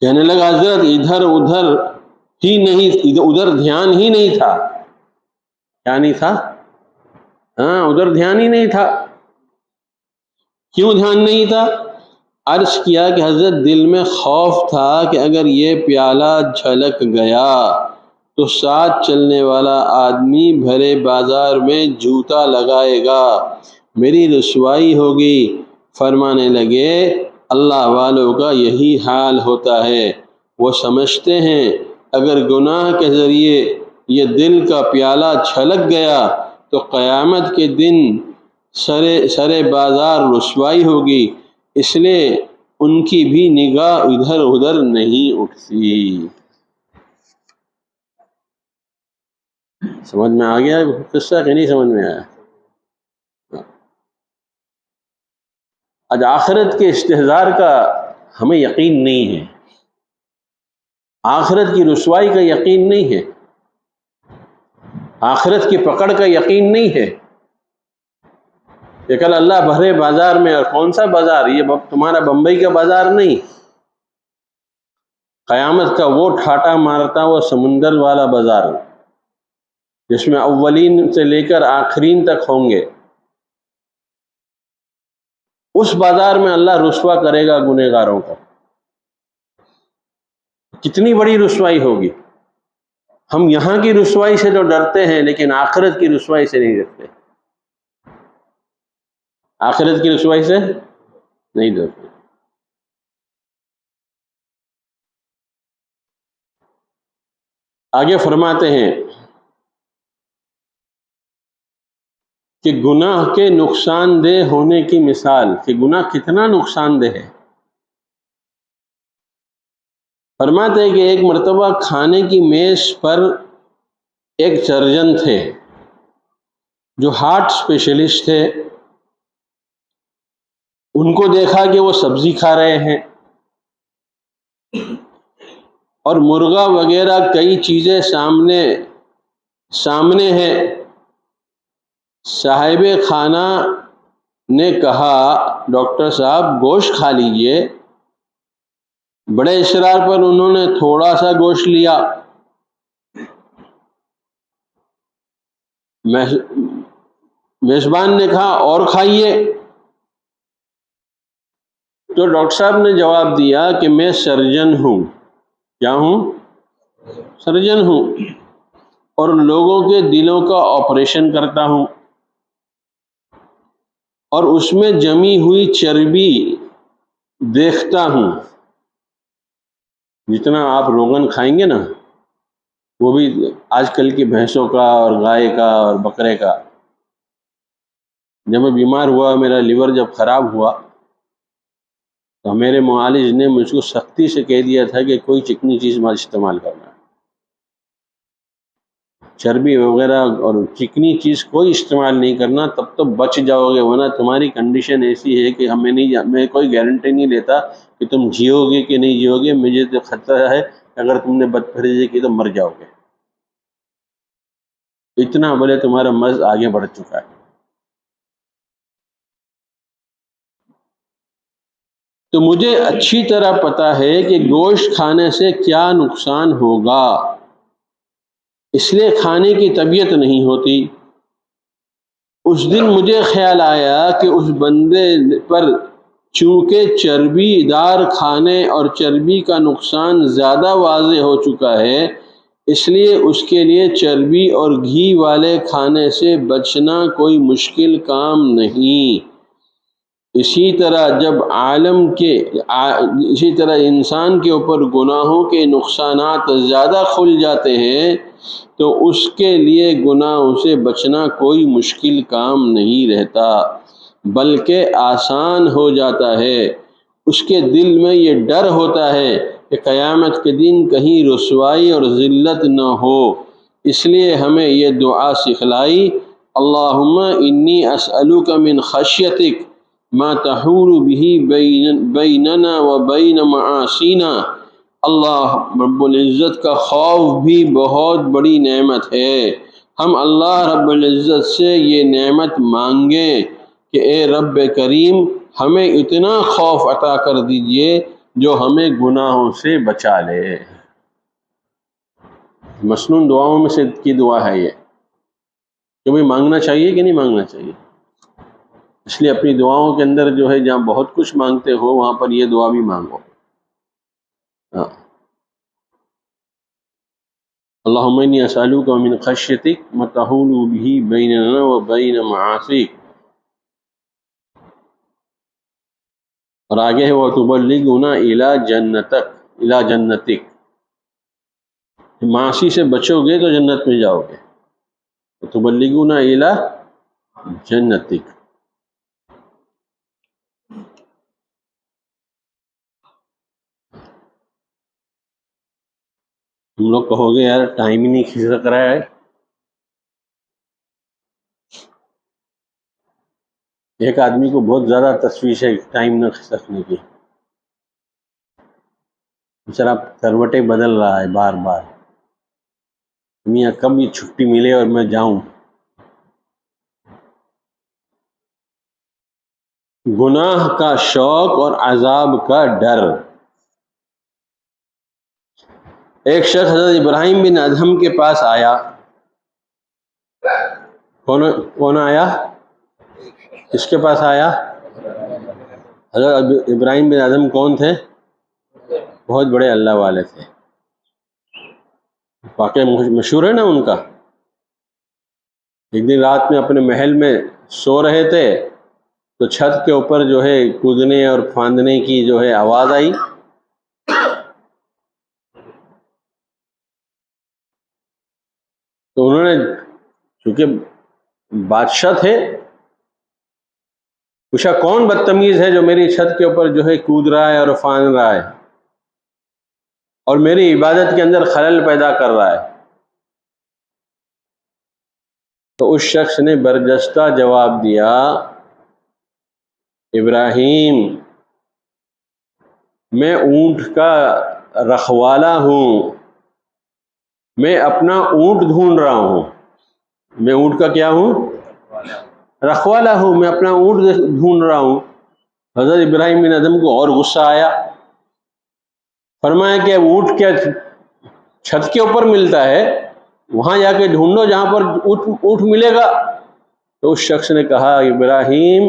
کہنے لگا حضرت ادھر ادھر ہی نہیں، ادھر دھیان ہی نہیں تھا. کیا نہیں تھا؟ ہاں، ادھر دھیان ہی نہیں تھا. کیوں دھیان نہیں تھا؟ عرض کیا کہ حضرت دل میں خوف تھا کہ اگر یہ پیالہ چھلک گیا تو ساتھ چلنے والا آدمی بھرے بازار میں جوتا لگائے گا، میری رسوائی ہوگی. فرمانے لگے اللہ والوں کا یہی حال ہوتا ہے، وہ سمجھتے ہیں اگر گناہ کے ذریعے یہ دل کا پیالہ چھلک گیا تو قیامت کے دن سرے بازار رسوائی ہوگی، اس لیے ان کی بھی نگاہ ادھر ادھر نہیں اٹھتی. سمجھ میں آ گیا قصہ کہ نہیں سمجھ میں آیا؟ آج آخرت کے استحضار کا ہمیں یقین نہیں ہے، آخرت کی رسوائی کا یقین نہیں ہے، آخرت کی پکڑ کا یقین نہیں ہے کہ کل اللہ بھرے بازار میں، اور کون سا بازار؟ یہ تمہارا بمبئی کا بازار نہیں، قیامت کا وہ ٹھاٹا مارتا وہ سمندر والا بازار جس میں اولین سے لے کر آخرین تک ہوں گے. اس بازار میں اللہ رسوا کرے گا گنہگاروں کو. کتنی بڑی رسوائی ہوگی. ہم یہاں کی رسوائی سے تو ڈرتے ہیں لیکن آخرت کی رسوائی سے نہیں ڈرتے، آخرت کی رسوائی سے نہیں ڈرتے. آگے فرماتے ہیں کہ گناہ کے نقصان دہ ہونے کی مثال، کہ گناہ کتنا نقصان دہ ہے. فرماتے ہیں کہ ایک مرتبہ کھانے کی میز پر ایک سرجن تھے جو ہارٹ اسپیشلسٹ تھے. ان کو دیکھا کہ وہ سبزی کھا رہے ہیں اور مرغا وغیرہ کئی چیزیں سامنے ہیں. صاحب خانہ نے کہا ڈاکٹر صاحب گوشت کھا لیجئے. بڑے اصرار پر انہوں نے تھوڑا سا گوشت لیا. میزبان نے کہا اور کھائیے. تو ڈاکٹر صاحب نے جواب دیا کہ میں سرجن ہوں. کیا ہوں؟ سرجن ہوں، اور لوگوں کے دلوں کا آپریشن کرتا ہوں، اور اس میں جمی ہوئی چربی دیکھتا ہوں. جتنا آپ روغن کھائیں گے نا، وہ بھی آج کل کی بھینسوں کا اور گائے کا اور بکرے کا. جب میں بیمار ہوا، میرا لیور جب خراب ہوا تو میرے معالج نے مجھ کو سختی سے کہہ دیا تھا کہ کوئی چکنی چیز مت استعمال کرنا، چربی وغیرہ اور چکنی چیز کوئی استعمال نہیں کرنا، تب تو بچ جاؤ گے، ورنہ تمہاری کنڈیشن ایسی ہے کہ میں کوئی گارنٹی نہیں لیتا کہ تم جیو گے کہ نہیں جیو گے. مجھے تو خطرہ ہے اگر تم نے بدپرہیزی کی تو مر جاؤ گے. اتنا بولے تمہارا مرض آگے بڑھ چکا ہے. تو مجھے اچھی طرح پتا ہے کہ گوشت کھانے سے کیا نقصان ہوگا، اس لیے کھانے کی طبیعت نہیں ہوتی. اس دن مجھے خیال آیا کہ اس بندے پر چونکہ چربی دار کھانے اور چربی کا نقصان زیادہ واضح ہو چکا ہے، اس لیے اس کے لیے چربی اور گھی والے کھانے سے بچنا کوئی مشکل کام نہیں. اسی طرح انسان کے اوپر گناہوں کے نقصانات زیادہ کھل جاتے ہیں تو اس کے لیے گناہوں سے بچنا کوئی مشکل کام نہیں رہتا، بلکہ آسان ہو جاتا ہے. اس کے دل میں یہ ڈر ہوتا ہے کہ قیامت کے دن کہیں رسوائی اور ذلت نہ ہو. اس لیے ہمیں یہ دعا سکھلائی، اللہم انی اسألک من خشیتک ما تحول به بیننا و بین معاصینا. اللہ رب العزت کا خوف بھی بہت بڑی نعمت ہے. ہم اللہ رب العزت سے یہ نعمت مانگیں کہ اے رب کریم ہمیں اتنا خوف عطا کر دیجئے جو ہمیں گناہوں سے بچا لے۔ مسنون دعاؤں میں سے کی دعا ہے یہ کہ بھئی مانگنا چاہیے کہ نہیں مانگنا چاہیے۔ اس لیے اپنی دعاؤں کے اندر جو ہے جہاں بہت کچھ مانگتے ہو وہاں پر یہ دعا بھی مانگو۔ اللہم انی اسألوک من خشیتک ما تحول به بیننا و بین معاصیک، اور آگے ہے وتبلغنا الی جنتک، معاصی سے بچو گے تو جنت میں جاؤ گے۔ وتبلغنا الی جنتک۔ تم لوگ کہو گے یار ٹائم ہی نہیں کھسک رہا ہے۔ ایک آدمی کو بہت زیادہ تشویش ہے ٹائم نہ کھسکنے کی، بیچارہ کروٹیں بدل رہا ہے بار بار، میاں کب یہ چھٹی ملے اور میں جاؤں۔ گناہ کا شوق اور عذاب کا ڈر۔ ایک شخص حضرت ابراہیم بن ادہم کے پاس آیا۔ کون آیا؟ کس کے پاس آیا؟ حضرت ابراہیم بن ادہم کون تھے؟ بہت بڑے اللہ والے تھے، واقعہ مشہور ہے نا ان کا۔ ایک دن رات میں اپنے محل میں سو رہے تھے تو چھت کے اوپر جو ہے کودنے اور پھاندنے کی جو ہے آواز آئی۔ تو انہوں نے چونکہ بادشاہ تھے پوچھا کون بدتمیز ہے جو میری چھت کے اوپر جو ہے کود رہا ہے اور پھاند رہا ہے اور میری عبادت کے اندر خلل پیدا کر رہا ہے؟ تو اس شخص نے برجستہ جواب دیا، ابراہیم میں اونٹ کا رکھوالا ہوں، میں اپنا اونٹ ڈھونڈ رہا ہوں۔ میں اونٹ کا کیا ہوں؟ رکھوالا ہوں، میں اپنا اونٹ ڈھونڈ رہا ہوں۔ حضرت ابراہیم بن ادہم کو اور غصہ آیا، فرمایا کہ اونٹ کیا چھت کے اوپر ملتا ہے، وہاں جا کے ڈھونڈو جہاں پر اونٹ ملے گا۔ تو اس شخص نے کہا ابراہیم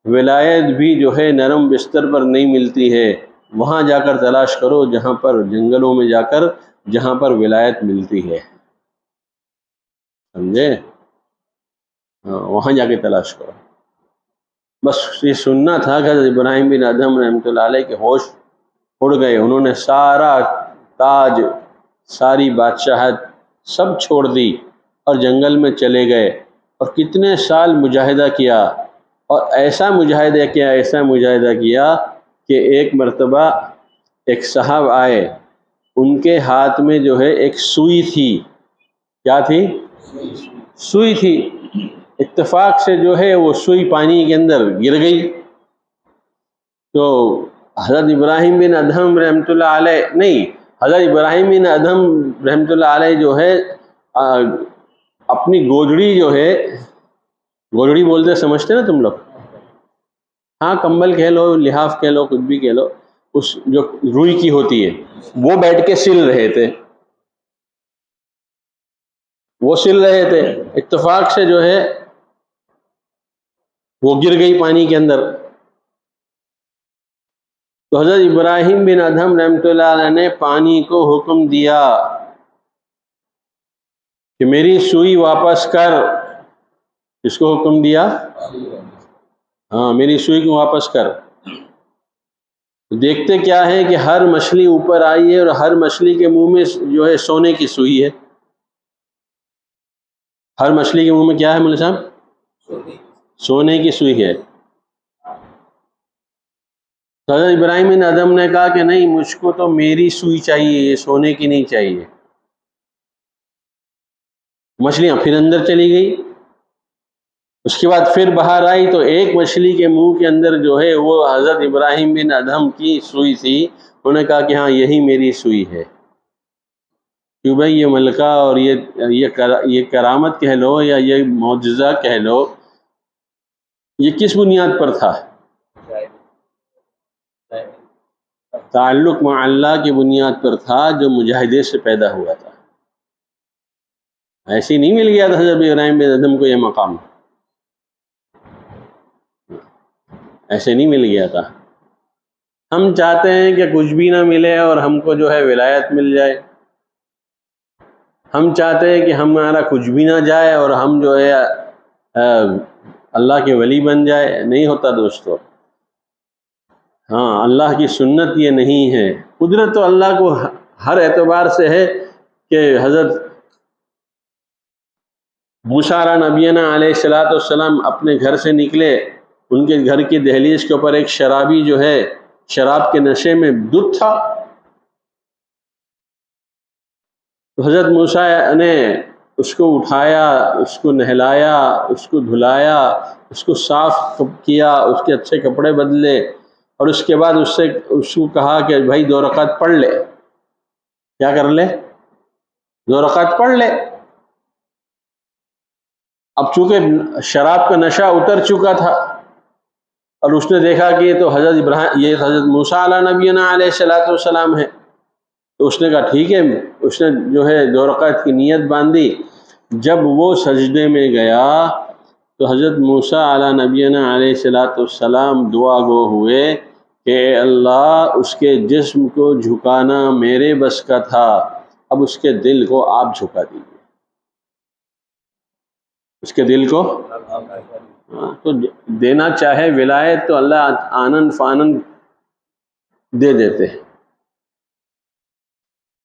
ولایت بھی جو ہے نرم بستر پر نہیں ملتی ہے، وہاں جا کر تلاش کرو جہاں پر جنگلوں میں جا کر جہاں پر ولایت ملتی ہے، سمجھے؟ وہاں جا کے تلاش کرو۔ بس یہ سننا تھا کہ حضرت ابراہیم بن ادہم رحمۃ اللہ علیہ کے ہوش اڑ گئے۔ انہوں نے سارا تاج، ساری بادشاہت سب چھوڑ دی اور جنگل میں چلے گئے، اور کتنے سال مجاہدہ کیا، اور ایسا مجاہدہ کیا کہ ایک مرتبہ ایک صاحب آئے، ان کے ہاتھ میں جو ہے ایک سوئی تھی۔ کیا تھی؟ سوئی تھی۔ اتفاق سے جو ہے وہ سوئی پانی کے اندر گر گئی۔ تو حضرت ابراہیم بن ادہم رحمۃ اللہ علیہ حضرت ابراہیم بن ادہم رحمۃ اللہ علیہ جو ہے اپنی گودڑی جو ہے، گودڑی بولتے سمجھتے نا تم لوگ؟ ہاں، کمبل کہہ لو، لحاف کہہ لو، کچھ بھی کہہ لو، اس جو روئی کی ہوتی ہے وہ بیٹھ کے سل رہے تھے، اتفاق سے جو ہے وہ گر گئی پانی کے اندر۔ تو حضرت ابراہیم بن ادہم رحمۃ اللہ علیہ نے پانی کو حکم دیا کہ میری سوئی واپس کر۔ اس کو حکم دیا؟ ہاں، میری سوئی کو واپس کر۔ دیکھتے کیا ہے کہ ہر مچھلی اوپر آئی ہے اور ہر مچھلی کے منہ میں جو ہے سونے کی سوئی ہے۔ ہر مچھلی کے منہ میں کیا ہے مولوی صاحب؟ سونے کی سوئی ہے۔ حضرت ابراہیم بن ادہم نے کہا کہ نہیں، مجھ کو تو میری سوئی چاہیے، یہ سونے کی نہیں چاہیے۔ مچھلیاں پھر اندر چلی گئی۔ اس کے بعد پھر باہر آئی تو ایک مچھلی کے منہ کے اندر جو ہے وہ حضرت ابراہیم بن ادہم کی سوئی تھی۔ انہوں نے کہا کہ ہاں، یہی میری سوئی ہے۔ کیوں بھائی، یہ ملکہ اور یہ کرامت کہہ لو یا یہ معجزہ کہہ لو، یہ کس بنیاد پر تھا؟ تعلق مع اللہ کی بنیاد پر تھا، جو مجاہدے سے پیدا ہوا تھا۔ ایسے نہیں مل گیا تھا حضرت ابراہیم بن ادم کو یہ مقام، ایسے نہیں مل گیا تھا۔ ہم چاہتے ہیں کہ کچھ بھی نہ ملے اور ہم کو جو ہے ولایت مل جائے، ہم چاہتے ہیں کہ ہمارا کچھ بھی نہ جائے اور ہم جو ہے اللہ کے ولی بن جائے۔ نہیں ہوتا دوستو۔ ہاں، اللہ کی سنت یہ نہیں ہے۔ قدرت تو اللہ کو ہر اعتبار سے ہے کہ حضرت موسیٰ علیہ نبینا علیہ السلام اپنے گھر سے نکلے، ان کے گھر کی دہلیز کے اوپر ایک شرابی جو ہے شراب کے نشے میں دھت تھا، تو حضرت موسیٰ نے اس کو اٹھایا، اس کو نہلایا، اس کو دھلایا، اس کو صاف کیا، اس کے اچھے کپڑے بدلے، اور اس کے بعد اس کو کہا کہ بھائی 2 رکعت پڑھ لے۔ کیا کر لے؟ 2 رکعت پڑھ لے۔ اب چونکہ شراب کا نشہ اتر چکا تھا اور اس نے دیکھا کہ یہ تو حضرت موسیٰ علیہ نبینا علیہ السلام ہے، تو اس نے کہا ٹھیک ہے، اس نے جو ہے 2 رکعت کی نیت باندھی۔ جب وہ سجدے میں گیا تو حضرت موسیٰ علیہ نبینا علیہ السلام دعا گو ہوئے کہ اے اللہ، اس کے جسم کو جھکانا میرے بس کا تھا، اب اس کے دل کو آپ جھکا دیجیے، اس کے دل کو۔ تو دینا چاہے ولایت تو اللہ آنن فانن دے دیتے ہیں،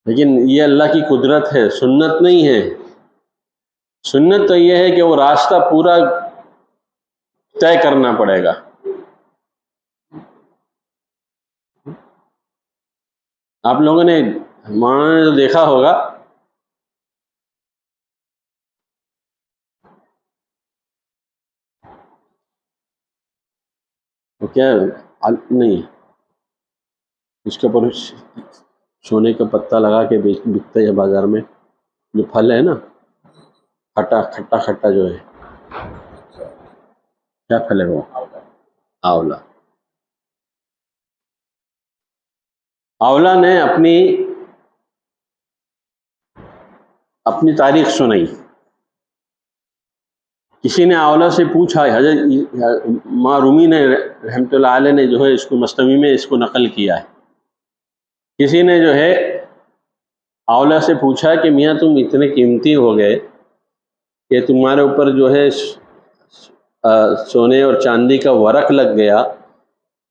لیکن یہ اللہ کی قدرت ہے، سنت نہیں ہے۔ سنت تو یہ ہے کہ وہ راستہ پورا طے کرنا پڑے گا۔ آپ لوگوں نے مولانا نے تو دیکھا ہوگا، وہ کیا نہیں، اس کے اوپر سونے کا پتہ لگا کے بکتا ہے بازار میں، جو پھل ہے نا، کھٹا کھٹا جو ہے، کیا پھل ہے وہ؟ آولا۔ آولا نے اپنی تاریخ سنائی۔ کسی نے آولا سے پوچھا، حضرت ماں رومی نے رحمۃ اللہ علیہ نے جو ہے اس کو مثنوی میں اس کو نقل کیا ہے۔ کسی نے جو ہے آولا سے پوچھا کہ میاں تم اتنے قیمتی ہو گئے کہ تمہارے اوپر جو ہے سونے اور چاندی کا ورق لگ گیا،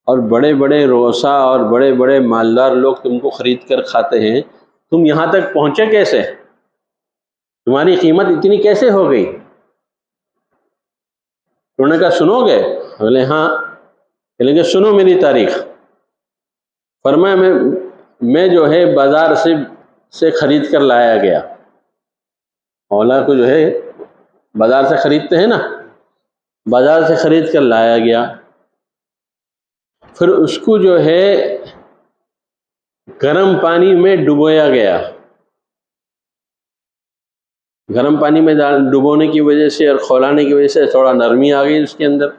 اور بڑے بڑے روسا اور بڑے بڑے مالدار لوگ تم کو خرید کر کھاتے ہیں، تم یہاں تک پہنچے کیسے؟ تمہاری قیمت اتنی کیسے ہو گئی؟ انہوں نے کہا سنو گے؟ بولے ہاں۔ کہنے کہ سنو میری تاریخ۔ فرمایا میں جو ہے بازار سے خرید کر لایا گیا۔ اولا کو جو ہے بازار سے خریدتے ہیں نا، بازار سے خرید کر لایا گیا، پھر اس کو جو ہے گرم پانی میں ڈبویا گیا۔ گرم پانی میں ڈبونے کی وجہ سے اور کھولانے کی وجہ سے تھوڑا نرمی آ گئی اس کے اندر،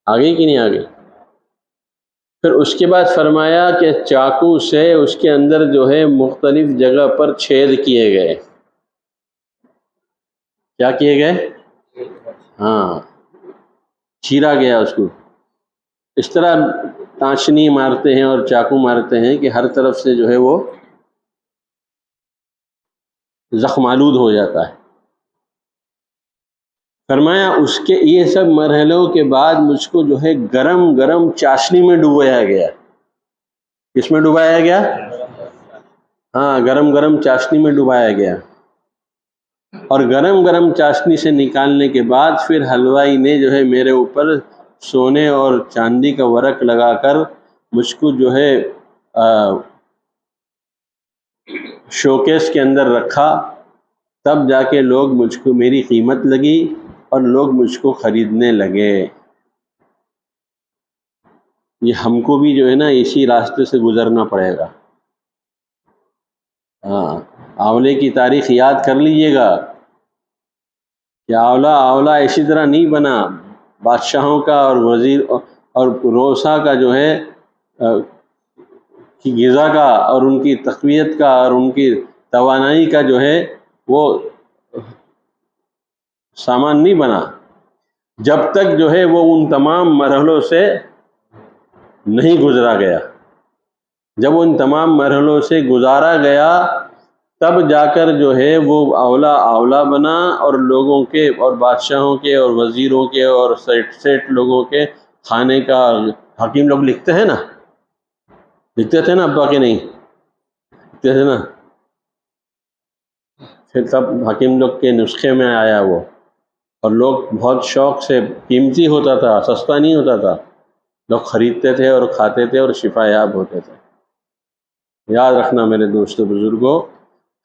آ گئی کہ نہیں آ گئی؟ پھر اس کے بعد فرمایا کہ چاقو سے اس کے اندر جو ہے مختلف جگہ پر چھید کیے گئے۔ کیا کیے گئے؟ ہاں، چیرا گیا اس کو۔ اس طرح تانچنی مارتے ہیں اور چاقو مارتے ہیں کہ ہر طرف سے جو ہے وہ زخم آلود ہو جاتا ہے۔ فرمایا اس کے یہ سب مرحلوں کے بعد مجھ کو جو ہے گرم چاشنی میں ڈبویا گیا۔ کس میں ڈبایا گیا؟ ہاں، گرم چاشنی میں ڈبایا گیا، اور گرم چاشنی سے نکالنے کے بعد پھر حلوائی نے جو ہے میرے اوپر سونے اور چاندی کا ورق لگا کر مجھ کو جو ہے شوکیس کے اندر رکھا، تب جا کے لوگ مجھ کو میری قیمت لگی اور لوگ مجھ کو خریدنے لگے۔ یہ ہم کو بھی جو ہے نا اسی راستے سے گزرنا پڑے گا۔ ہاں، آولے کی تاریخ یاد کر لیجئے گا کہ آولا اسی طرح نہیں بنا، بادشاہوں کا اور وزیر اور روسا کا جو ہے کی غذا کا اور ان کی تقویت کا اور ان کی توانائی کا جو ہے وہ سامان نہیں بنا جب تک جو ہے وہ ان تمام مرحلوں سے نہیں گزرا گیا۔ جب ان تمام مرحلوں سے گزارا گیا تب جا کر جو ہے وہ اولا بنا، اور لوگوں کے اور بادشاہوں کے اور وزیروں کے اور سیٹ لوگوں کے کھانے کا حکیم لوگ لکھتے ہیں نا، لکھتے تھے نا ابا کے نہیں لکھتے تھے نا، پھر تب حکیم لوگ کے نسخے میں آیا وہ، اور لوگ بہت شوق سے، قیمتی ہوتا تھا، سستا نہیں ہوتا تھا، لوگ خریدتے تھے اور کھاتے تھے اور شفا یاب ہوتے تھے۔ یاد رکھنا میرے دوستو بزرگوں،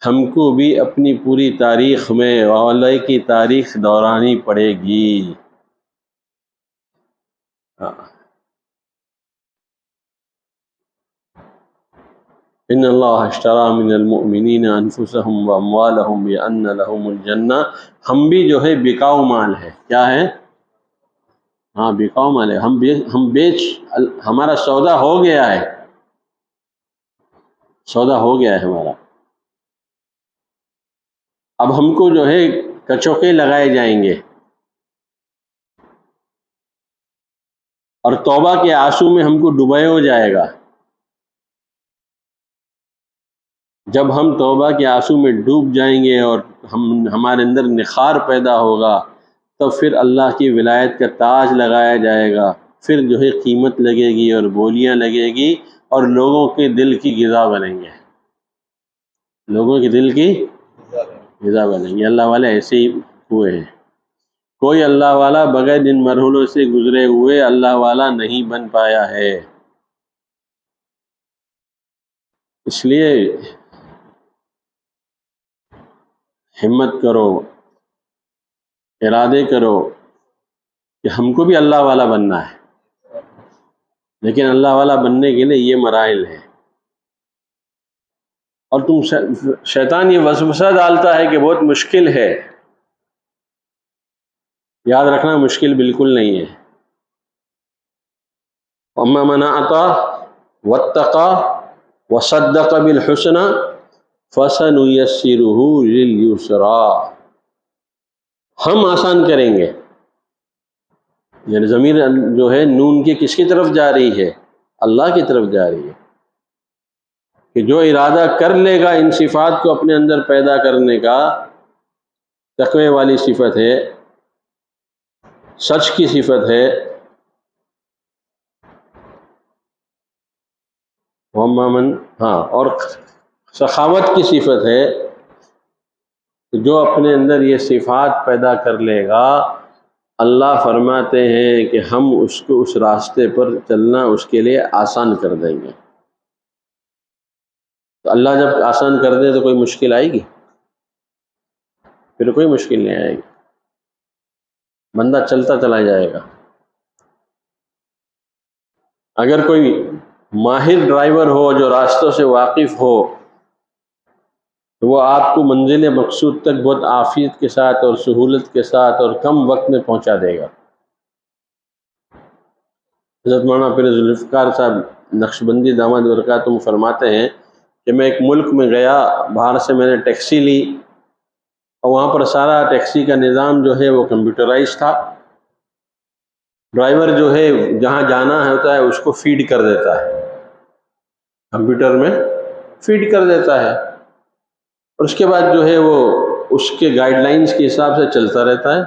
ہم کو بھی اپنی پوری تاریخ میں اولیاء کی تاریخ دورانی پڑے گی۔ ان اللہ اشتری من المؤمنین انفسهم واموالهم بان لهم الجنہ، ہم بھی جو ہے بکاؤ مال ہے، کیا ہے؟ ہاں بکاؤ مال ہے، ہم بیچ، ہمارا سودا ہو گیا ہے، سودا ہو گیا ہے ہمارا۔ اب ہم کو جو ہے کچوکے لگائے جائیں گے، اور توبہ کے آنسو میں ہم کو ڈبویا ہو جائے گا۔ جب ہم توبہ کے آنسو میں ڈوب جائیں گے اور ہمارے اندر نخار پیدا ہوگا، تو پھر اللہ کی ولایت کا تاج لگایا جائے گا، پھر جو ہے قیمت لگے گی اور بولیاں لگے گی، اور لوگوں کے دل کی غذا بنیں گے، لوگوں کے دل کی غذا بنیں گے۔ اللہ والے ایسے ہی ہوئے ہیں، کوئی اللہ والا بغیر ان مرحلوں سے گزرے ہوئے اللہ والا نہیں بن پایا ہے۔ اس لیے ہمت کرو، ارادے کرو کہ ہم کو بھی اللہ والا بننا ہے، لیکن اللہ والا بننے کے لیے یہ مراحل ہیں۔ اور شیطان یہ وسوسہ ڈالتا ہے کہ بہت مشکل ہے، یاد رکھنا مشکل بالکل نہیں ہے۔ اما من اعطى واتقى وصدق بالحسنى فسنيسره لليسرى، ہم آسان کریں گے، یعنی ضمیر جو ہے نون کی کس کی طرف جا رہی ہے؟ اللہ کی طرف جا رہی ہے، کہ جو ارادہ کر لے گا ان صفات کو اپنے اندر پیدا کرنے کا، تقوی والی صفت ہے، سچ کی صفت ہے، اور سخاوت کی صفت ہے، جو اپنے اندر یہ صفات پیدا کر لے گا، اللہ فرماتے ہیں کہ ہم اس کو اس راستے پر چلنا اس کے لیے آسان کر دیں گے۔ تو اللہ جب آسان کر دے تو کوئی مشکل آئے گی؟ پھر کوئی مشکل نہیں آئے گی، بندہ چلتا چلا جائے گا۔ اگر کوئی ماہر ڈرائیور ہو جو راستوں سے واقف ہو تو وہ آپ کو منزل مقصود تک بہت عافیت کے ساتھ اور سہولت کے ساتھ اور کم وقت میں پہنچا دے گا۔ حضرت مولانا پیر ذوالفقار صاحب نقشبندی داماد برکاتہم فرماتے ہیں کہ میں ایک ملک میں گیا، باہر سے میں نے ٹیکسی لی، اور وہاں پر سارا ٹیکسی کا نظام جو ہے وہ کمپیوٹرائز تھا۔ ڈرائیور جو ہے جہاں جانا ہوتا ہے اس کو فیڈ کر دیتا ہے، کمپیوٹر میں فیڈ کر دیتا ہے، اور اس کے بعد جو ہے وہ اس کے گائیڈ لائنز کے حساب سے چلتا رہتا ہے۔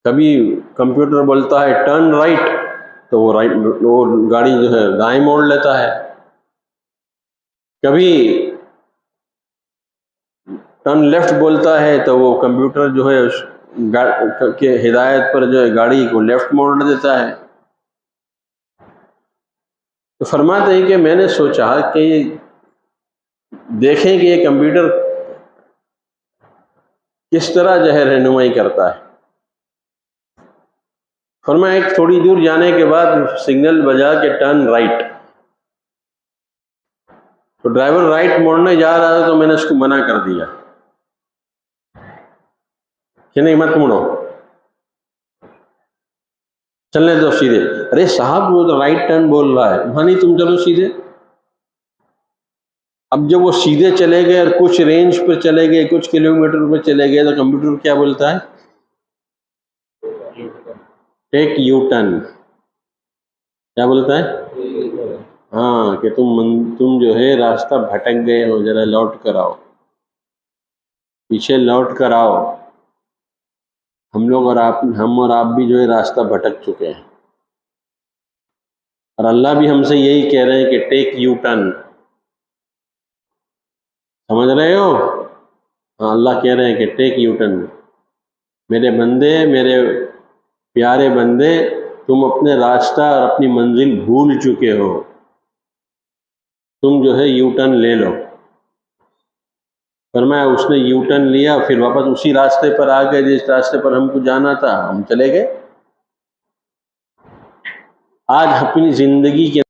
کبھی کمپیوٹر بولتا ہے ٹرن رائٹ تو وہ گاڑی جو ہے دائیں موڑ لیتا ہے، کبھی ٹرن لیفٹ بولتا ہے تو وہ کمپیوٹر جو ہے کے ہدایت پر جو ہے گاڑی کو لیفٹ موڑ دیتا ہے۔ تو فرماتے ہیں کہ میں نے سوچا کہ دیکھیں کہ یہ کمپیوٹر کس طرح جو ہے رہنمائی کرتا ہے۔ فرمایا ایک تھوڑی دور جانے کے بعد سگنل بجا کے ٹرن رائٹ، تو ڈرائیور رائٹ موڑنے جا رہا تھا تو میں نے اس کو منع کر دیا، کہ نہیں مت مڑو، چلنے دو سیدھے. ارے صاحب وہ تو رائٹ ٹرن بول رہا ہے، ہاں نہیں تم چلو سیدھے. اب جب وہ سیدھے چلے گئے اور کچھ رینج پر چلے گئے، کچھ کلومیٹر پر چلے گئے، تو کمپیوٹر کیا بولتا ہے؟ Take you turn. کیا بولتا ہے؟ ہاں کہ تم جو ہے راستہ بھٹک گئے ہو، ذرا لوٹ کر آؤ، پیچھے لوٹ کر آؤ. ہم اور آپ بھی جو ہے راستہ بھٹک چکے ہیں، اور اللہ بھی ہم سے یہی کہہ رہے ہیں کہ ٹیک یو ٹرن. سمجھ رہے ہو؟ ہاں اللہ کہہ رہے ہیں کہ ٹیک یو ٹرن. میرے بندے، میرے پیارے بندے، تم اپنے راستہ اور اپنی منزل بھول چکے ہو، تم جو ہے یو ٹرن لے لو. فرمایا اس نے یو ٹرن لیا، پھر واپس اسی راستے پر آ گئے جس راستے پر ہم کو جانا تھا، ہم چلے گئے. آج اپنی زندگی کے